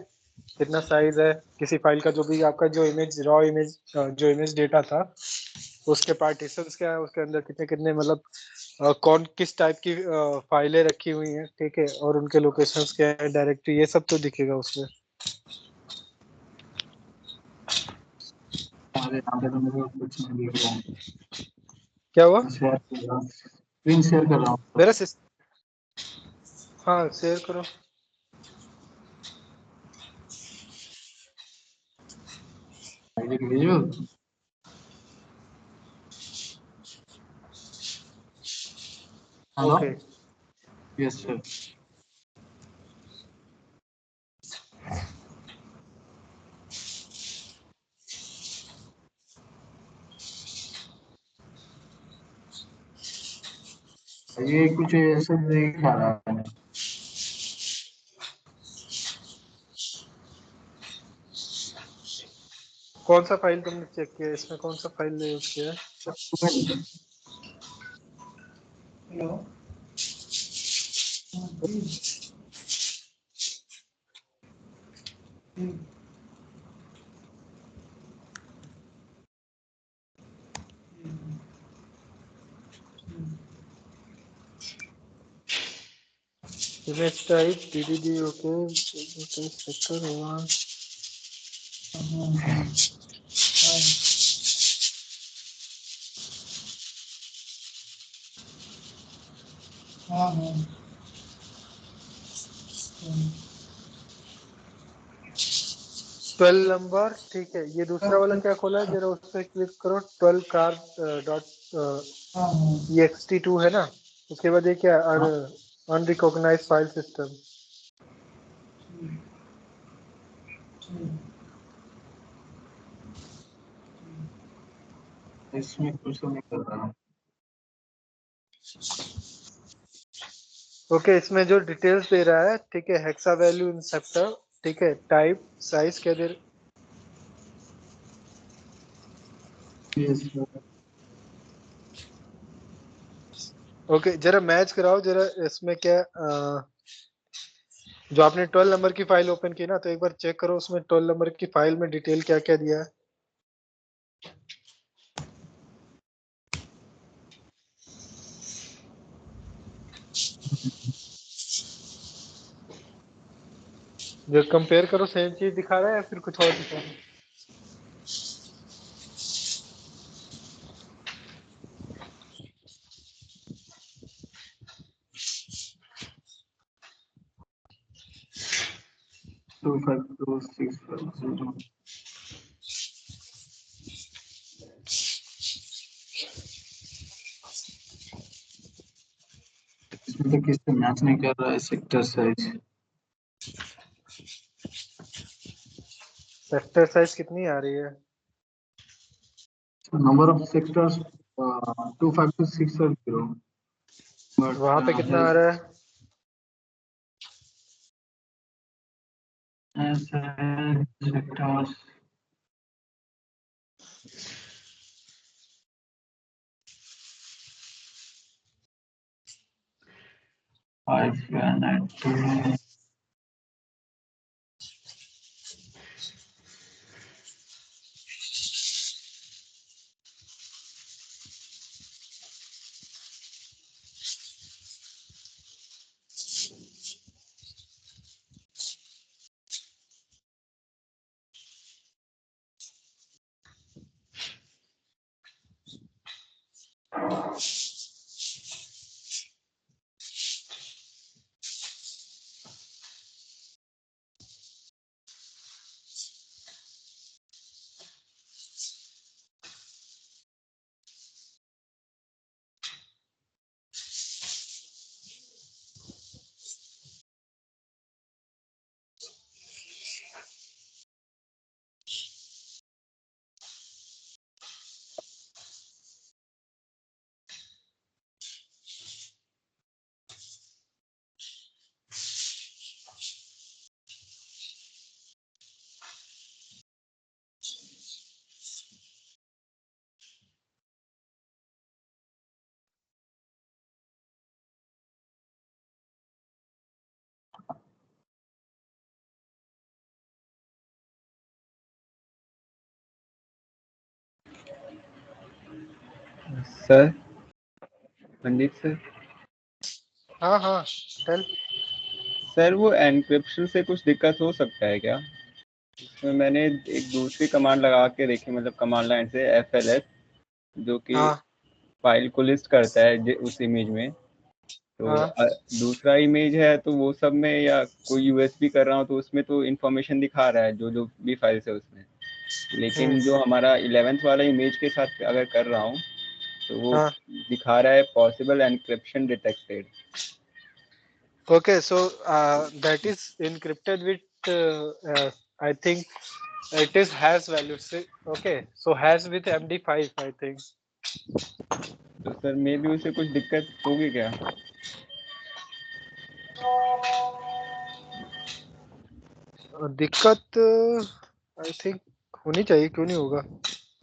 कितना साइज है किसी फाइल का, जो भी आपका जो इमेज रॉ इमेज जो इमेज डेटा था उसके पार्टीशंस क्या है, उसके अंदर कितने कितने मतलब कौन किस टाइप की फाइलें रखी हुई हैं। ठीक है, और उनके लोकेशंस क्या है, डायरेक्टरी, ये सब तो दिखेगा उसमें। अरे यहाँ पे तो मेरे को कुछ नहीं दिख रहा है। क्या हुआ? स्क्रीन शेयर कर रहा हूँ। मेरा हाँ शेयर करो। Idea visual hello Okay. Yes sir ये कुछ ऐसा दिखा रहा है कौन सा फाइल तुमने चेक किया? इसमें कौन सा फाइल यूज किया है? Image type DDD. Okay. Okay. Sector 1. Twelve number ठीक है। ये दूसरा वाला क्या खोला है? जरा उस पर क्लिक करो। 12 कार डॉट ext2 है ना? उसके बाद ये क्या? Unrecognised file system. इसमें कुछ नहीं कर रहा ओके, इसमें जो डिटेल्स दे रहा है, ठीक है, हेक्सा वैल्यू इन सेक्टर, ठीक है, टाइप, साइज क्या दे? यस ओके, जरा मैच कराओ जरा इसमें क्या जो आपने 12 नंबर की फाइल ओपन की ना, तो एक बार चेक करो उसमें 12 नंबर की फाइल में डिटेल क्या क्या दिया है। जो कंपेयर करो, सेम चीज दिखा रहा है या फिर कुछ और दिखा रहा है? Two five two six five zero इसमें तो किससे मैच नहीं कर रहा है सेक्टर साइज सेक्टर साइज कितनी आ रही है? नंबर ऑफ सेक्टर्स 25260 बट वहां पे कितना आ रहा है? Sectors 5 and 2 sir, Pandit sir. हाँ हाँ, टेल। सर, वो एनक्रिप्शन से कुछ दिक्कत हो सकता है क्या? इसमें मैंने एक दूसरी कमांड लगा के देखी, मतलब कमांड लाइन से FLS, जो कि हाँ फाइल को लिस्ट करता है उस इमेज में। तो हाँ। दूसरा इमेज है तो वो सब में, या कोई USB कर रहा हूँ तो उसमें तो इंफॉर्मेशन दिखा रहा है जो जो भी फाइल्स है उसमें। लेकिन जो हमारा 11th वाला इमेज के साथ अगर कर रहा हूँ तो वो हाँ दिखा रहा है possible encryption detected. okay, so that is encrypted with I think it is hash value से okay, so hash with MD5 I think. तो सर मे भी उसे कुछ दिक्कत होगी क्या? दिक्कत आई थिंक होनी चाहिए, क्यों नहीं होगा।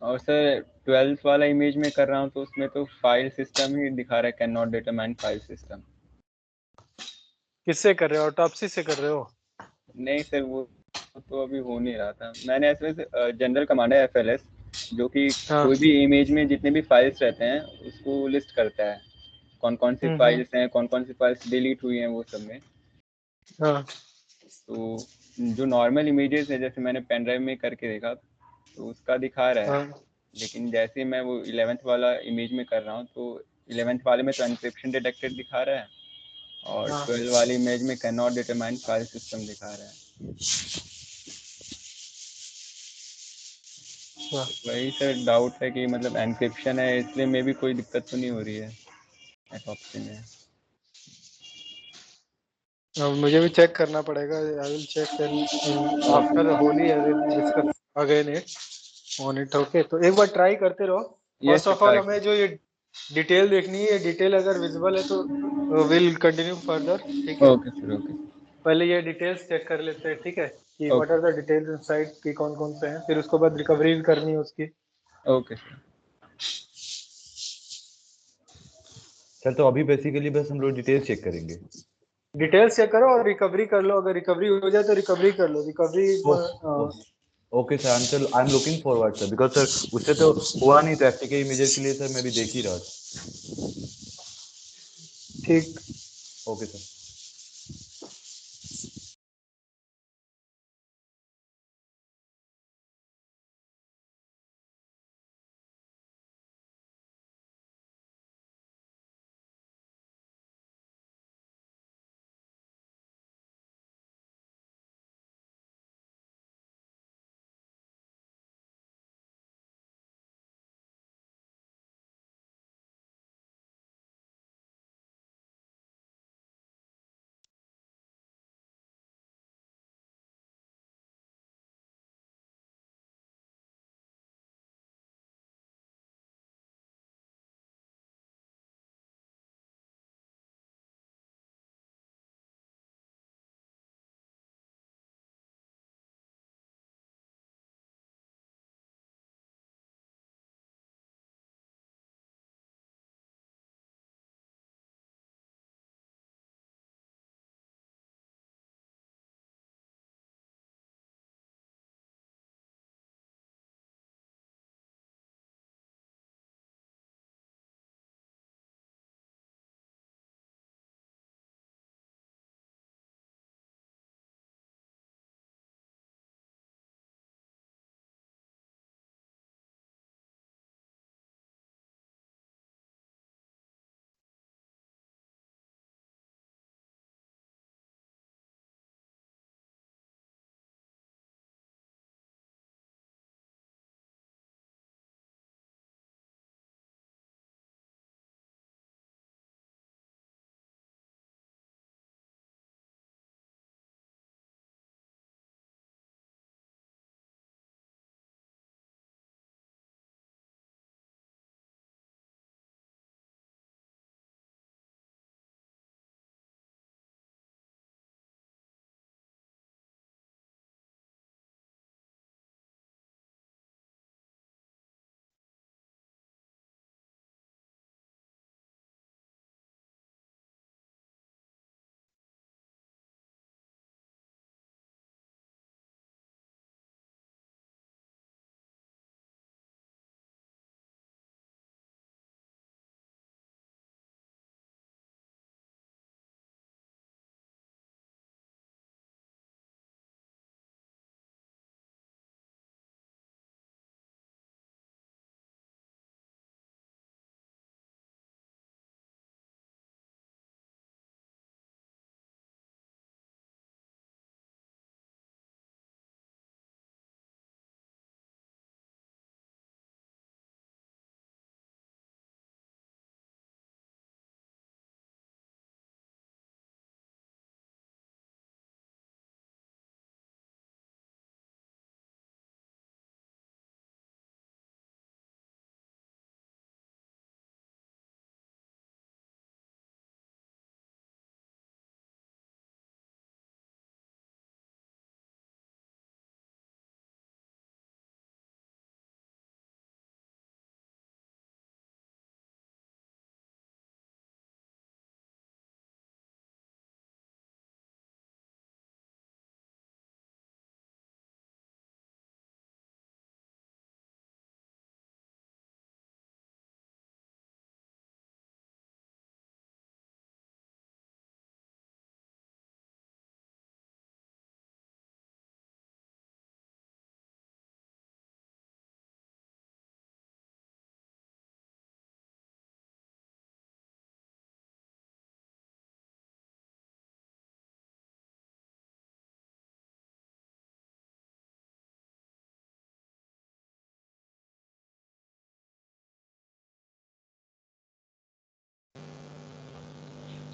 और सर 12th वाला इमेज में कर रहा हूँ तो उसमें तो फाइल सिस्टम ही दिखा रहा है, can not determine file system. किससे कर रहे हो, ऑटोप्सी से कर रहे हो? नहीं सर, वो तो अभी हो नहीं रहा था। मैंने ऐसे जनरल कमांड है FLS, जो कि हाँ कोई भी इमेज में जितने भी फाइल्स रहते हैं उसको लिस्ट करता है, कौन कौन सी फाइल्स हैं, कौन कौन सी फाइल्स डिलीट हुई हैं वो सब में। हाँ तो जो नॉर्मल इमेजेस है, जैसे मैंने पेन ड्राइव में करके देखा तो उसका दिखा रहा है, हाँ लेकिन जैसे मैं वो 11th वाला इमेज में कर रहा हूँ तो 11th वाले में तो एनक्रिप्शन डिटेक्टेड दिखा रहा है और हाँ 12 वाली इमेज में can not determine file system दिखा रहा है। हाँ। वही सर डाउट है कि मतलब एनक्रिप्शन है इसलिए मे भी कोई दिक्कत तो नहीं हो रही है एटॉप्सी में। मुझे भी चेक करना पड़ेगा, I will check after Holi, I will discuss again it on it. Okay, तो एक बार ट्राई करते रहो। Yes first of all sir, हमें जो ये डिटेल देखनी है, डिटेल अगर विजिबल है तो विल कंटिन्यू फर्दर, ठीक है। ओके सर, ओके पहले ये डिटेल्स चेक कर लेते हैं, ठीक है, कि what okay are the details inside की कौन कौन से हैं, फिर उसके बाद रिकवरी भी करनी है उसकी। Okay sir. सर तो अभी बेसिकली बस हम लोग डिटेल्स चेक करेंगे। डिटेल्स चेक करो और रिकवरी कर लो, अगर रिकवरी हो जाए तो रिकवरी कर लो, recovery. Okay sir, I am looking forward sir, because sir उससे तो हुआ नहीं तो एफटीके इमेजेस के लिए सर मैं भी देख ही रहा था। ठीक। Okay sir.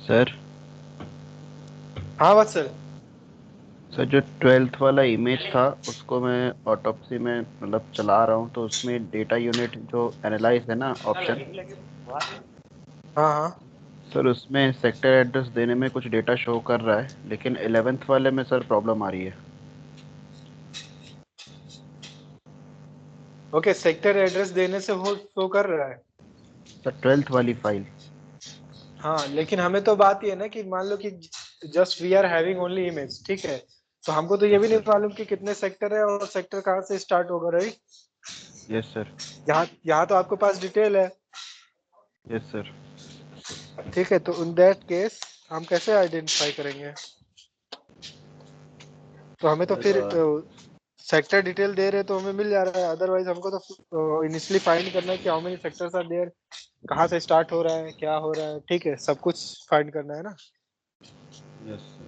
सर हाँ वत्सल। सर जो 12th वाला इमेज था उसको मैं ऑटोप्सी में मतलब चला रहा हूँ, तो उसमें डेटा यूनिट जो एनालाइज है ना ऑप्शन, हाँ हाँ। सर उसमें सेक्टर एड्रेस देने में कुछ डेटा शो कर रहा है, लेकिन 11th वाले में सर प्रॉब्लम आ रही है। ओके, सेक्टर एड्रेस देने से हो शो कर रहा है। सर 12th वाली फाइल। हाँ लेकिन हमें तो बात ये है ना कि मान लो कि just we are having only image, ठीक है, तो हमको तो ये भी नहीं मालूम कि कितने सेक्टर है और सेक्टर कहाँ से स्टार्ट होगा, राइट। Yes sir. यहाँ यहाँ तो आपके पास डिटेल है। Yes sir. ठीक है, तो इन दैट केस हम कैसे आइडेंटिफाई करेंगे? तो हमें तो फिर सेक्टर डिटेल दे रहे तो हमें मिल जा रहा है, अदरवाइज हमको तो इनिशियली फाइंड करना है कि how many sectors are there, कहाँ से स्टार्ट हो रहा है, क्या हो रहा है, ठीक है, सब कुछ फाइंड करना है ना। Yes sir.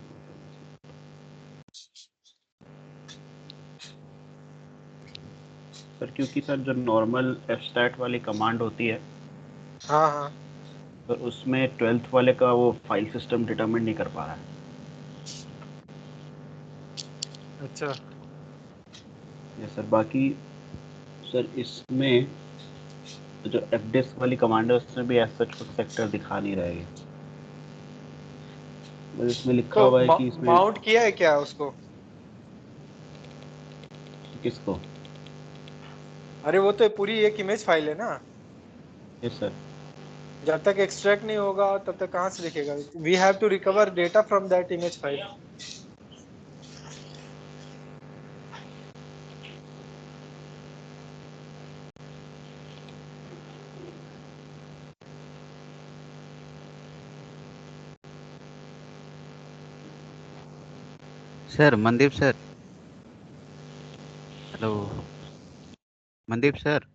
सर क्योंकि सर जो नॉर्मल fstat वाली कमांड होती है, हाँ हाँ। तो उसमें 12th वाले का वो फाइल सिस्टम डिटरमिन नहीं कर पा रहा है। अच्छा। Yes sir. बाकी सर इसमें जो fdisk वाली कमांड है उसमें भी ऐसा कुछ सेक्टर दिखा नहीं रहा है। बस इसमें लिखा तो हुआ है कि इसमें माउंट किया है क्या उसको? किसको? अरे वो तो पूरी एक इमेज फाइल है ना, यस सर। जब तक एक्सट्रैक्ट नहीं होगा तब तक कहाँ से दिखेगा? We have to recover data from that image file. Sir Mandeep sir, hello Mandeep sir.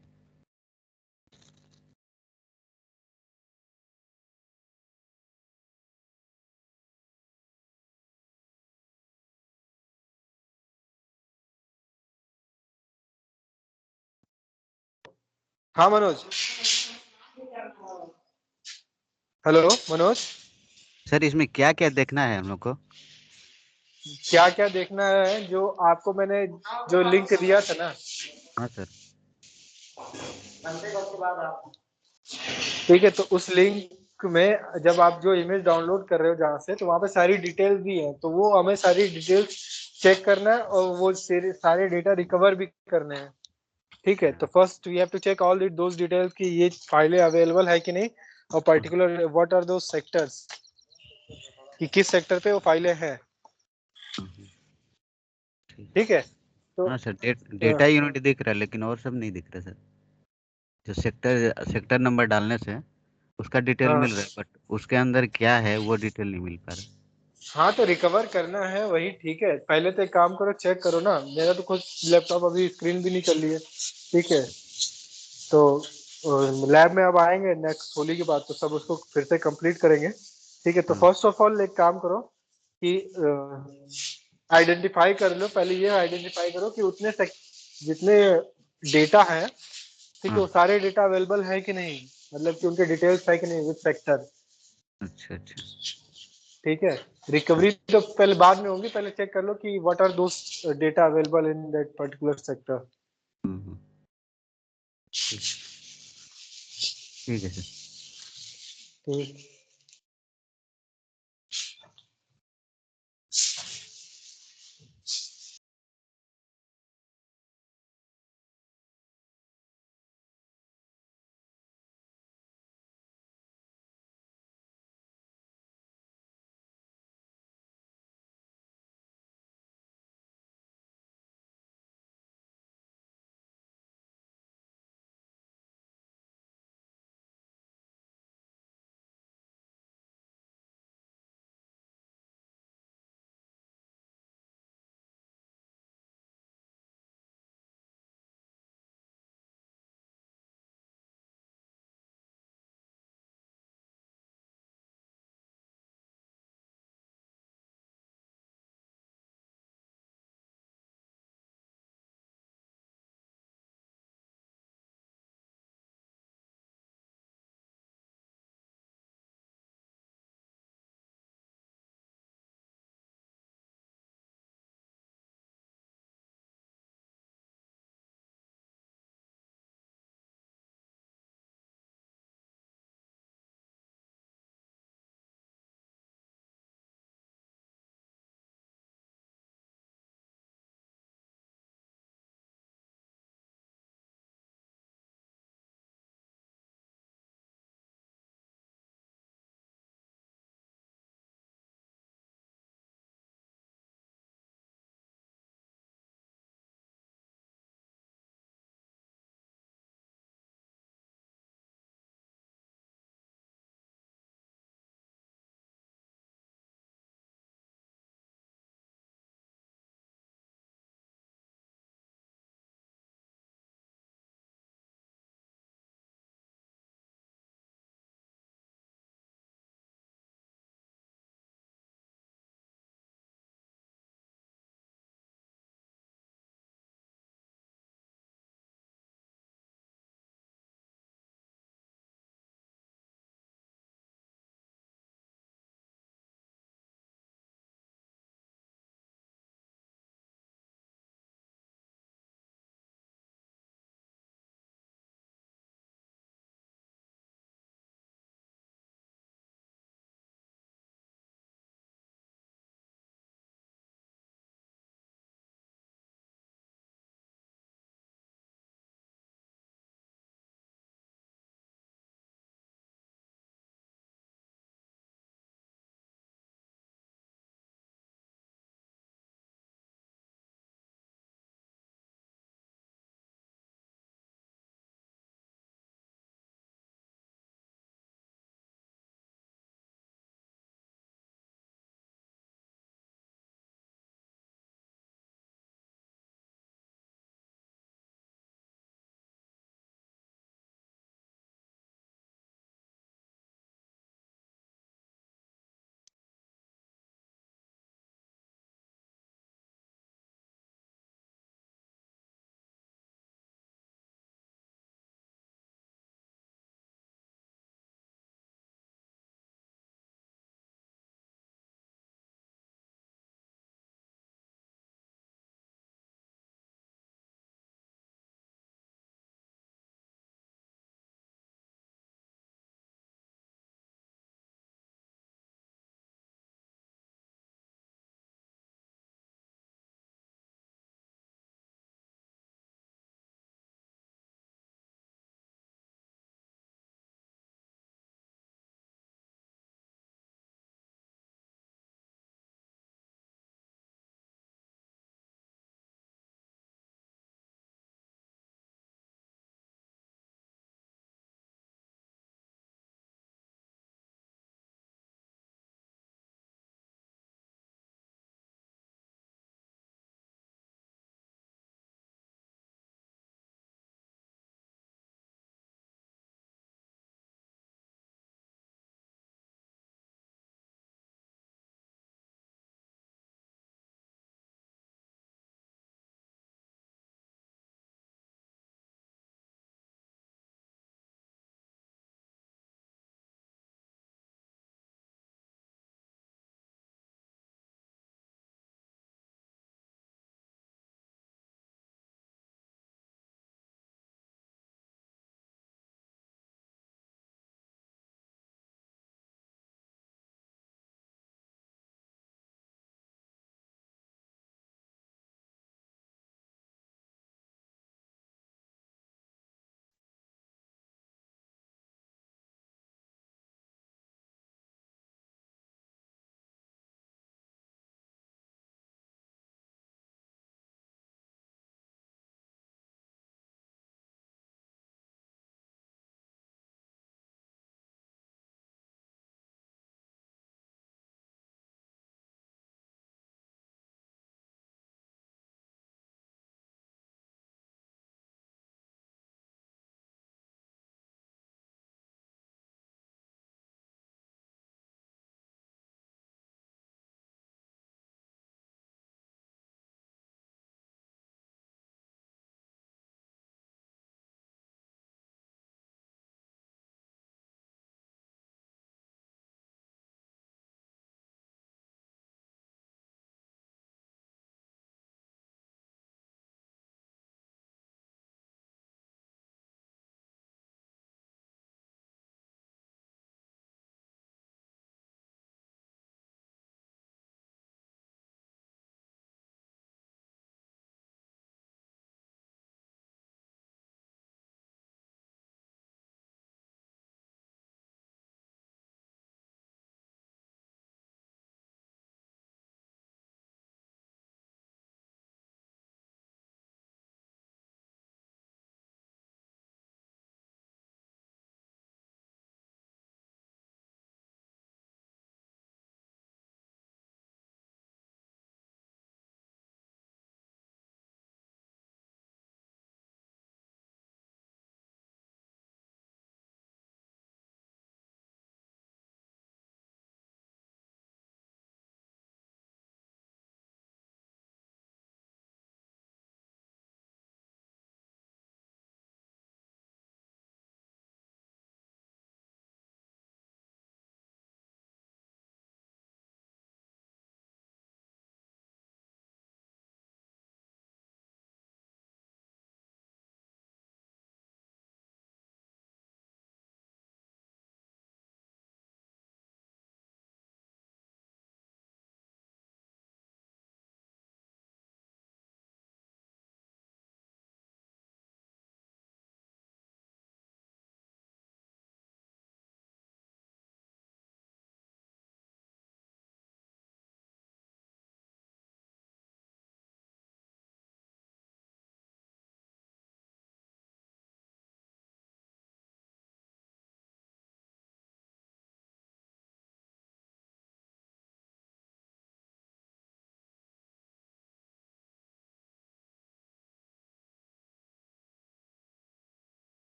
हाँ मनोज। हेलो मनोज। सर इसमें क्या क्या देखना है हम लोग को? क्या क्या देखना है, जो आपको मैंने जो लिंक दिया था ना, हाँ सर। ठीक है, तो उस लिंक में जब आप जो इमेज डाउनलोड कर रहे हो जहाँ से, तो वहाँ पे सारी डिटेल्स भी हैं, तो वो हमें सारी डिटेल्स चेक करना है और वो सारे डेटा रिकवर भी करने हैं। ठीक है, तो first we have to check all those details कि ये फाइलें अवेलेबल है कि नहीं, और particular what are those sectors, कि किस सेक्टर पे वो फाइलें हैं। ठीक। ठीक है, तो हाँ सर, डेटा यूनिट दिख रहा है लेकिन और सब नहीं दिख रहा सर। जो सेक्टर नंबर डालने से उसका डिटेल हाँ मिल रहा है, बट उसके अंदर क्या है वो डिटेल नहीं मिल पा रहा। हाँ, तो रिकवर करना है वही, ठीक है, पहले तो एक काम करो, चेक करो ना, मेरा तो खुद लैपटॉप अभी स्क्रीन भी नहीं चल रही है। ठीक है, तो लैब में अब आएंगे नेक्स्ट होली के बाद, तो सब उसको फिर से कंप्लीट करेंगे। ठीक है, तो फर्स्ट ऑफ ऑल एक काम करो कि आइडेंटिफाई कर लो, पहले ये आइडेंटिफाई करो कि जितने डेटा है, ठीक है, वो सारे डेटा अवेलेबल है कि नहीं, मतलब कि उनके डिटेल्स है कि नहीं विद सेक्टर। अच्छा अच्छा। ठीक है, रिकवरी तो पहले बाद में होगी, पहले चेक कर लो कि what are those data available in that particular sector. ठीक। ठीक है सर। ठीक।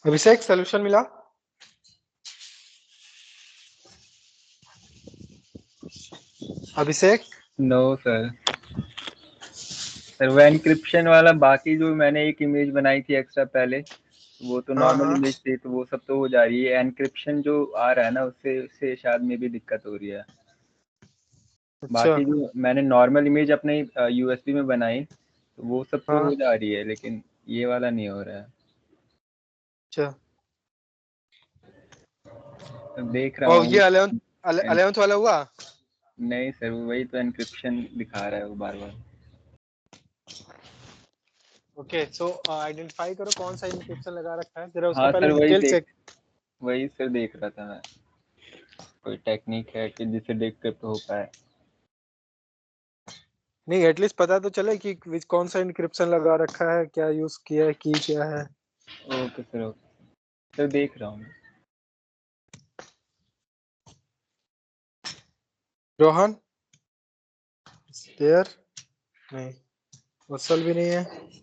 अभिषेक सोल्यूशन मिला? अभिषेक? No sir. सर वो एनक्रिप्शन वाला बाकी जो मैंने एक इमेज बनाई थी एक्स्ट्रा पहले, वो तो हाँ नॉर्मल हाँ। इमेज थी, तो वो सब तो हो जा रही है। एनक्रिप्शन जो आ रहा है ना, उससे शायद में भी दिक्कत हो रही है। अच्छा बाकी जो मैंने नॉर्मल इमेज अपने यूएसबी में बनाई, तो वो सब तो हाँ। हो जा रही है, लेकिन ये वाला नहीं हो रहा है। अच्छा, तो देख रहा और हूँ। ये 11th वाला हुआ? नहीं सर, वही तो एनक्रिप्शन दिखा रहा है वो बार बार। ओके, सो आइडेंटिफाई करो कौन सा इंक्रिप्शन लगा रखा है, जरा उसका हाँ पहले सर, डिटेल चेक। वही सर देख रहा था मैं, कोई टेक्निक है कि जिससे डिक्रिप्ट हो पाए। नहीं, एटलीस्ट पता तो चले कि कौन सा इंक्रिप्शन लगा रखा है, क्या यूज किया है, की क्या है। ओके सर, ओके सर, देख रहा हूँ। रोहन देयर? नहीं, वत्सल भी नहीं है।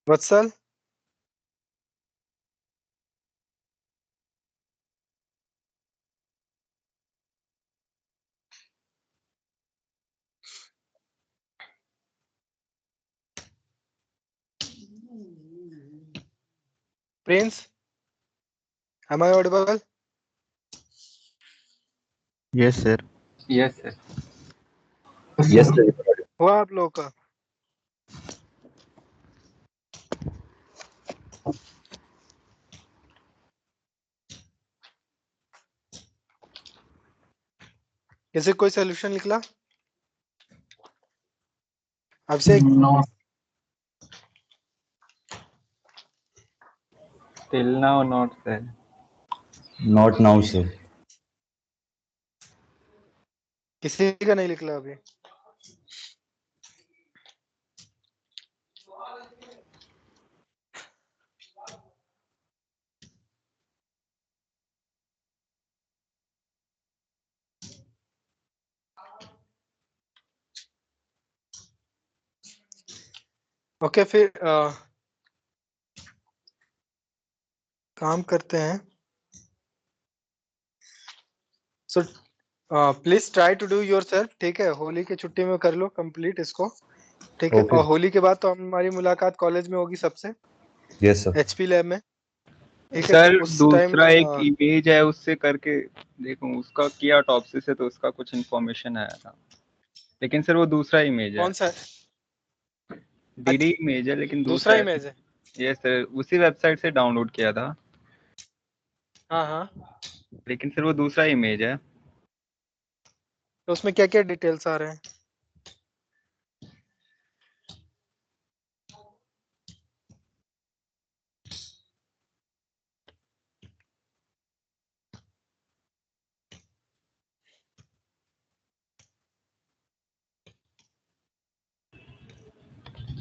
Vatsal, Prince, am I audible? Yes sir. Yes sir. Yes, sir. हुआ आप लोगों का? किसी कोई सोल्यूशन निकला? Abhishek, no till now not sir. Not now, sir. किसी का नहीं निकला अभी? ओके, फिर काम करते हैं। So please try to do yourself, ठीक है? होली की छुट्टी में कर लो कंप्लीट इसको, ठीक है? Okay. और होली के बाद तो हमारी मुलाकात कॉलेज में होगी सबसे, Yes, sir. एचपी लैब में, ठीक है? सर उस टाइम दूसरा एक इमेज है, उससे करके देखो, उसका किया ऑटोप्सी से तो उसका कुछ इन्फॉर्मेशन आया था, लेकिन सर वो दूसरा इमेज है, कौन सा डीडी इमेज है, लेकिन दूसरा दूसरा है। इमेज है? ये सर उसी वेबसाइट से डाउनलोड किया था, हाँ हाँ, लेकिन सर वो दूसरा इमेज है। तो उसमें क्या क्या डिटेल्स आ रहे हैं?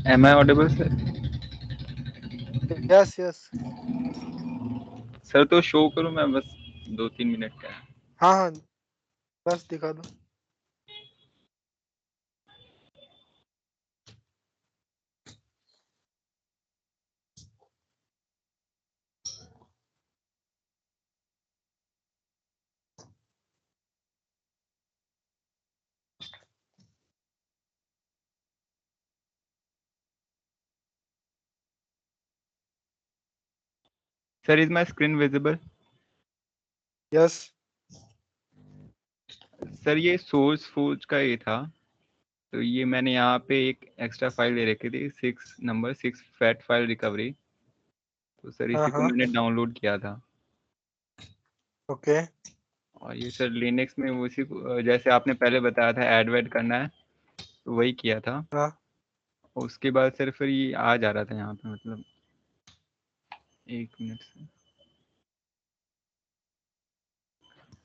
Am I audible sir? Yes yes, sir तो शो करूं मैं, बस 2-3 मिनट का है। हाँ हाँ, बस दिखा दो। Sir is my screen visible? Yes, sir ये सोर्स फोर्ज का ये था, तो ये मैंने यहाँ पे एक एक्स्ट्रा फाइल ले रखी थी, 6 फैट फाइल रिकवरी, तो सर हाँ इसी को हाँ, मैंने डाउनलोड किया था। ओके और ये सर लिनक्स में उसी को, जैसे आपने पहले बताया था ऐड वैड करना है, तो वही किया था। हाँ, उसके बाद सर फिर ये आ जा रहा था यहाँ पे, मतलब 1 मिनट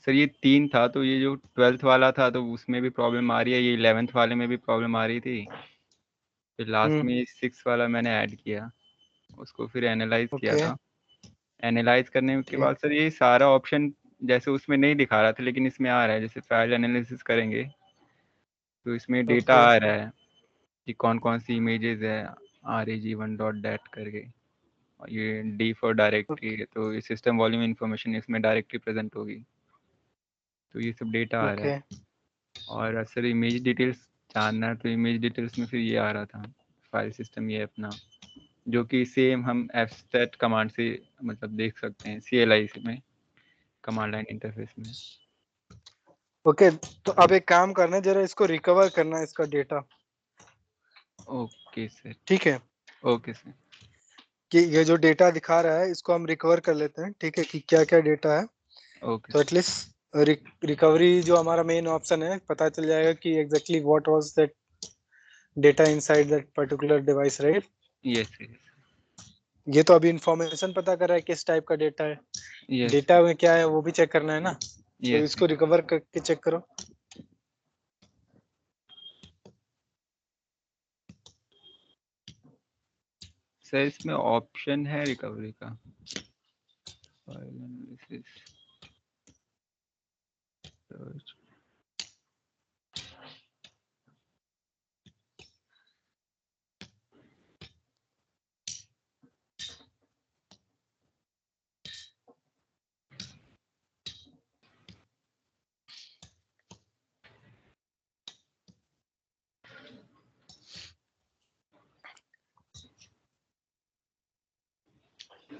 सर ये 3 था, तो ये जो 12th वाला था तो उसमें भी प्रॉब्लम आ रही है, ये 11th वाले में भी प्रॉब्लम आ रही थी, फिर लास्ट में 6 वाला मैंने ऐड किया, उसको फिर एनालाइज किया ओके था। एनालाइज करने के ओके बाद सर ये सारा ऑप्शन जैसे उसमें नहीं दिखा रहा था, लेकिन इसमें आ रहा है, जैसे फाइल एनालिसिस करेंगे तो इसमें डेटा ओके आ रहा है कि कौन कौन सी इमेजेस है, reg1.dat करके, और ये डी फॉर डायरेक्टरी है, तो ये सिस्टम वॉल्यूम इन्फॉर्मेशन इसमें डायरेक्टली प्रेजेंट होगी, तो ये सब डेटा आ रहा ओके है। और सर इमेज डिटेल्स जानना है, तो इमेज डिटेल्स में फिर ये आ रहा था, फाइल सिस्टम ये अपना, जो कि सेम हम fstat कमांड से मतलब देख सकते हैं, CLI में, कमांड लाइन इंटरफेस में। ओके, तो अब एक काम करना है, जरा इसको रिकवर करना है इसका डेटा, ओके सर। ठीक है? Okay sir. कि ये जो डेटा दिखा रहा है इसको हम रिकवर कर लेते हैं, ठीक है? कि क्या क्या डेटा है, ओके तो एटलीस्ट रिकवरी जो हमारा मेन ऑप्शन है, पता चल जाएगा कि exactly what was that data inside that particular device, right? Yes yes ये तो अभी इंफॉर्मेशन पता कर रहा है किस टाइप का डेटा है, यस डेटा में क्या है वो भी चेक करना है ना, तो यस इसको रिकवर करके चेक करो। सर इसमें ऑप्शन है रिकवरी का, फाइल एनालिसिस, सर्च,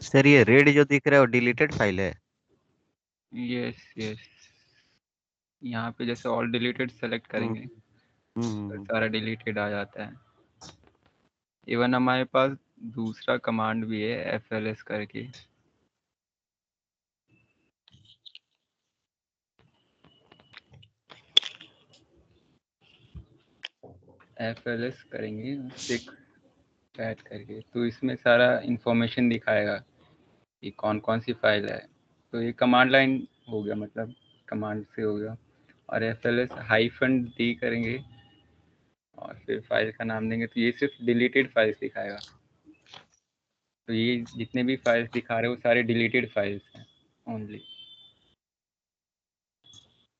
सर ये रेड जो दिख रहा है वो डिलीटेड फाइल है। यस यस, यहाँ पे जैसे ऑल डिलीटेड सेलेक्ट करेंगे तो सारा डिलीटेड आ जाता है। इवन हमारे पास दूसरा कमांड भी है FLS करके, FLS करेंगे 6 ऐड करके, तो इसमें सारा इंफॉर्मेशन दिखाएगा कि कौन कौन सी फाइल है। तो ये कमांड लाइन हो गया, मतलब कमांड से हो गया। और FLS-D करेंगे और फिर फाइल का नाम देंगे, तो ये सिर्फ डिलीटेड फाइल्स दिखाएगा। तो ये जितने भी फाइल्स दिखा रहे हो सारे डिलीटेड फाइल्स हैं ओनली।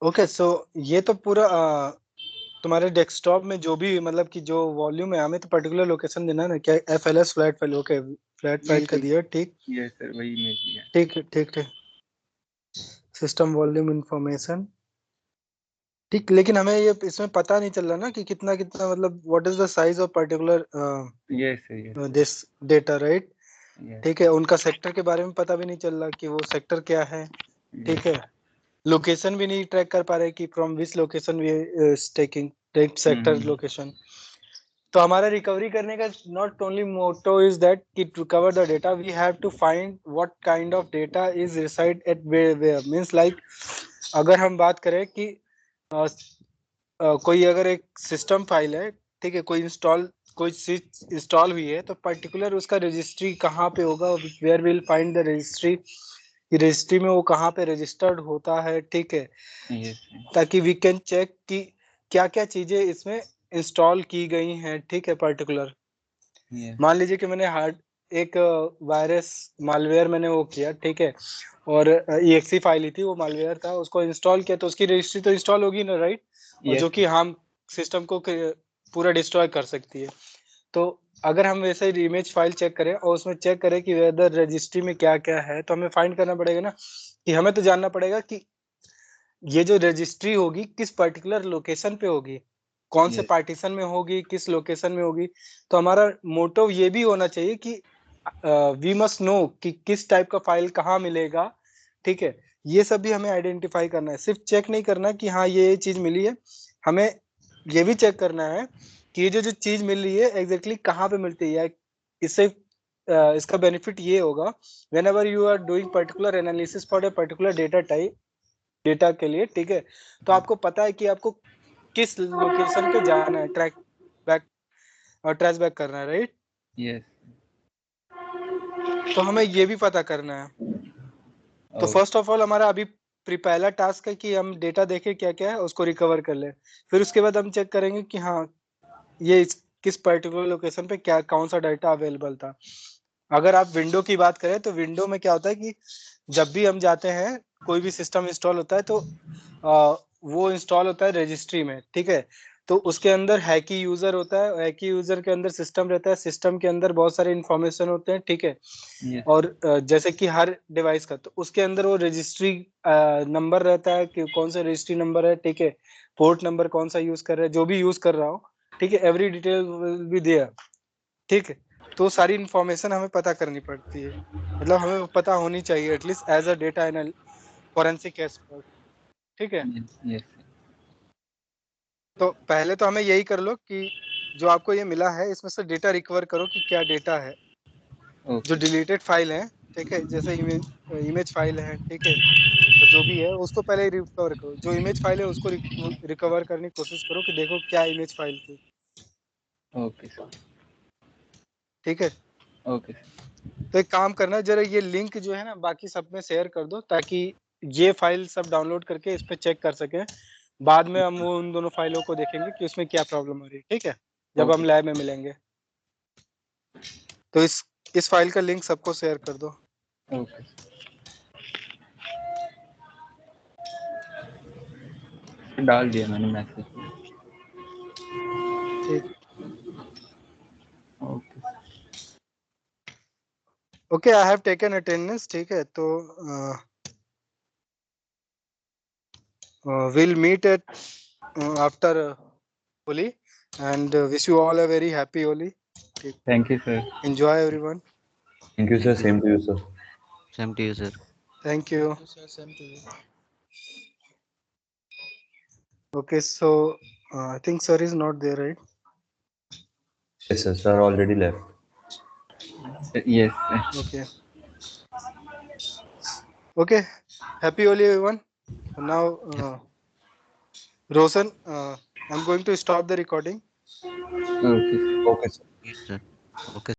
ओके, सो ये तो पूरा तुम्हारे डेस्कटॉप में जो भी मतलब कि जो वॉल्यूम है हमें तो पर्टिकुलर लोकेशन देना है ना, क्या FLS flat file. Okay, flat file का दिया, ठीक। ये सर वही इमेज दिया। ठीक ठीक ठीक, सिस्टम वॉल्यूम इंफॉर्मेशन, ठीक। लेकिन हमें ये इसमें पता नहीं चल रहा ना कि कितना कितना, मतलब what is the size of particular yes this data, right. Yes ठीक है, उनका सेक्टर के बारे में पता भी नहीं चल रहा कि वो सेक्टर क्या है, ठीक है। लोकेशन भी नहीं ट्रैक कर पा रहे कि from which location we taking take sector location. तो हमारा रिकवरी करने का not only motto is that कि to cover the data we have to find what kind of data is reside at where, means like अगर हम बात करें कि कोई अगर एक सिस्टम फाइल है, ठीक है, कोई चीज इंस्टॉल हुई है, तो पर्टिकुलर उसका रजिस्ट्री कहाँ पे होगा, where will find the registry, कि रजिस्ट्री में वो कहाँ पे रजिस्टर्ड होता है, ठीक है। ताकि वी कैन चेक कि क्या क्या चीजें इसमें इंस्टॉल की गई हैं, ठीक है, पर्टिकुलर। मान लीजिए कि मैंने एक वायरस मालवेयर मैंने वो किया, ठीक है, और exe फाइल ही थी, वो मालवेयर था, उसको इंस्टॉल किया, तो उसकी रजिस्ट्री तो इंस्टॉल होगी ना, राइट। और जो कि हम सिस्टम को पूरा डिस्ट्रॉय कर सकती है। तो अगर हम वैसे इमेज फाइल चेक करें और उसमें चेक करें कि वेदर रजिस्ट्री में क्या क्या है, तो हमें फाइंड करना पड़ेगा ना, कि हमें तो जानना पड़ेगा कि ये जो रजिस्ट्री होगी किस पर्टिकुलर लोकेशन पे होगी, कौन से पार्टीशन में होगी, किस लोकेशन में होगी। तो हमारा मोटो ये भी होना चाहिए कि वी मस्ट नो कि किस टाइप का फाइल कहाँ मिलेगा, ठीक है। ये सब भी हमें आइडेंटिफाई करना है, सिर्फ चेक नहीं करना कि हाँ ये चीज मिली है, हमें ये भी चेक करना है कि ये जो चीज मिल रही है एग्जैक्टली कहाँ पे मिलती है। इससे इसका बेनिफिट ये होगा, whenever you are doing particular analysis for a particular data type, data के लिए, ठीक है, तो आपको पता है कि आपको किस लोकेशन पे जाना है, ट्रैक बैक और ट्रेस बैक करना है, राइट। यस, तो हमें ये भी पता करना है। तो फर्स्ट ऑफ ऑल हमारा अभी पहला टास्क है कि हम डेटा देखें क्या क्या है, उसको रिकवर कर ले। फिर उसके बाद हम चेक करेंगे कि हाँ ये किस पर्टिकुलर लोकेशन पे क्या कौन सा डाटा अवेलेबल था। अगर आप विंडो की बात करें तो विंडो में क्या होता है कि जब भी हम जाते हैं, कोई भी सिस्टम इंस्टॉल होता है तो वो इंस्टॉल होता है रजिस्ट्री में, ठीक है। तो उसके अंदर हैकी यूजर होता है, हैकी यूजर के अंदर सिस्टम रहता है, सिस्टम के अंदर बहुत सारे इंफॉर्मेशन होते हैं, ठीक है। और जैसे कि हर डिवाइस का, तो उसके अंदर वो रजिस्ट्री नंबर रहता है कि कौन सा रजिस्ट्री नंबर है, ठीक है, पोर्ट नंबर कौन सा यूज कर रहा है, जो भी यूज कर रहा हो, ठीक है, every detail will be there, ठीक है। तो सारी इंफॉर्मेशन हमें पता करनी पड़ती है, मतलब हमें पता होनी चाहिए एटलीस्ट एज अ डेटा एनाल फोरेंसिक एक्सपर्ट, ठीक है। तो पहले तो हमें यही कर लो कि जो आपको ये मिला है इसमें से डेटा रिकवर करो कि क्या डेटा है। जो डिलीटेड फाइल है, ठीक है, जैसे इमेज फाइल है, ठीक है, तो जो भी है उसको पहले रिकवर करो। जो इमेज फाइल है उसको रिकवर करने की कोशिश करो कि देखो क्या इमेज फाइल थी। ओके सर, ठीक है। ओके। तो एक काम करना, जरा ये लिंक जो है ना बाकी सब में शेयर कर दो, ताकि ये फाइल सब डाउनलोड करके इस पे चेक कर सकें। बाद में हम वो उन दोनों फाइलों को देखेंगे कि उसमें क्या प्रॉब्लम हो रही है, ठीक है, जब हम लैब में मिलेंगे। तो इस फाइल का लिंक सबको शेयर कर दो। ओके, डाल दिया मैंने मैसेज। ठीक, okay okay, I have taken attendance, ठीक है। तो we'll meet at after Holi, and wish you all a very happy Holi. Thank you sir. Enjoy everyone. Thank you, sir. Same to you, sir. Same to you, sir. Thank you. Sir, same to you. Okay, so I think sir is not there, right? Yes, sir already left. Yes. Okay. Okay. Happy Holi, everyone. Now, Roshan, I'm going to stop the recording. Okay. Okay, sir. Yes, sir. Okay.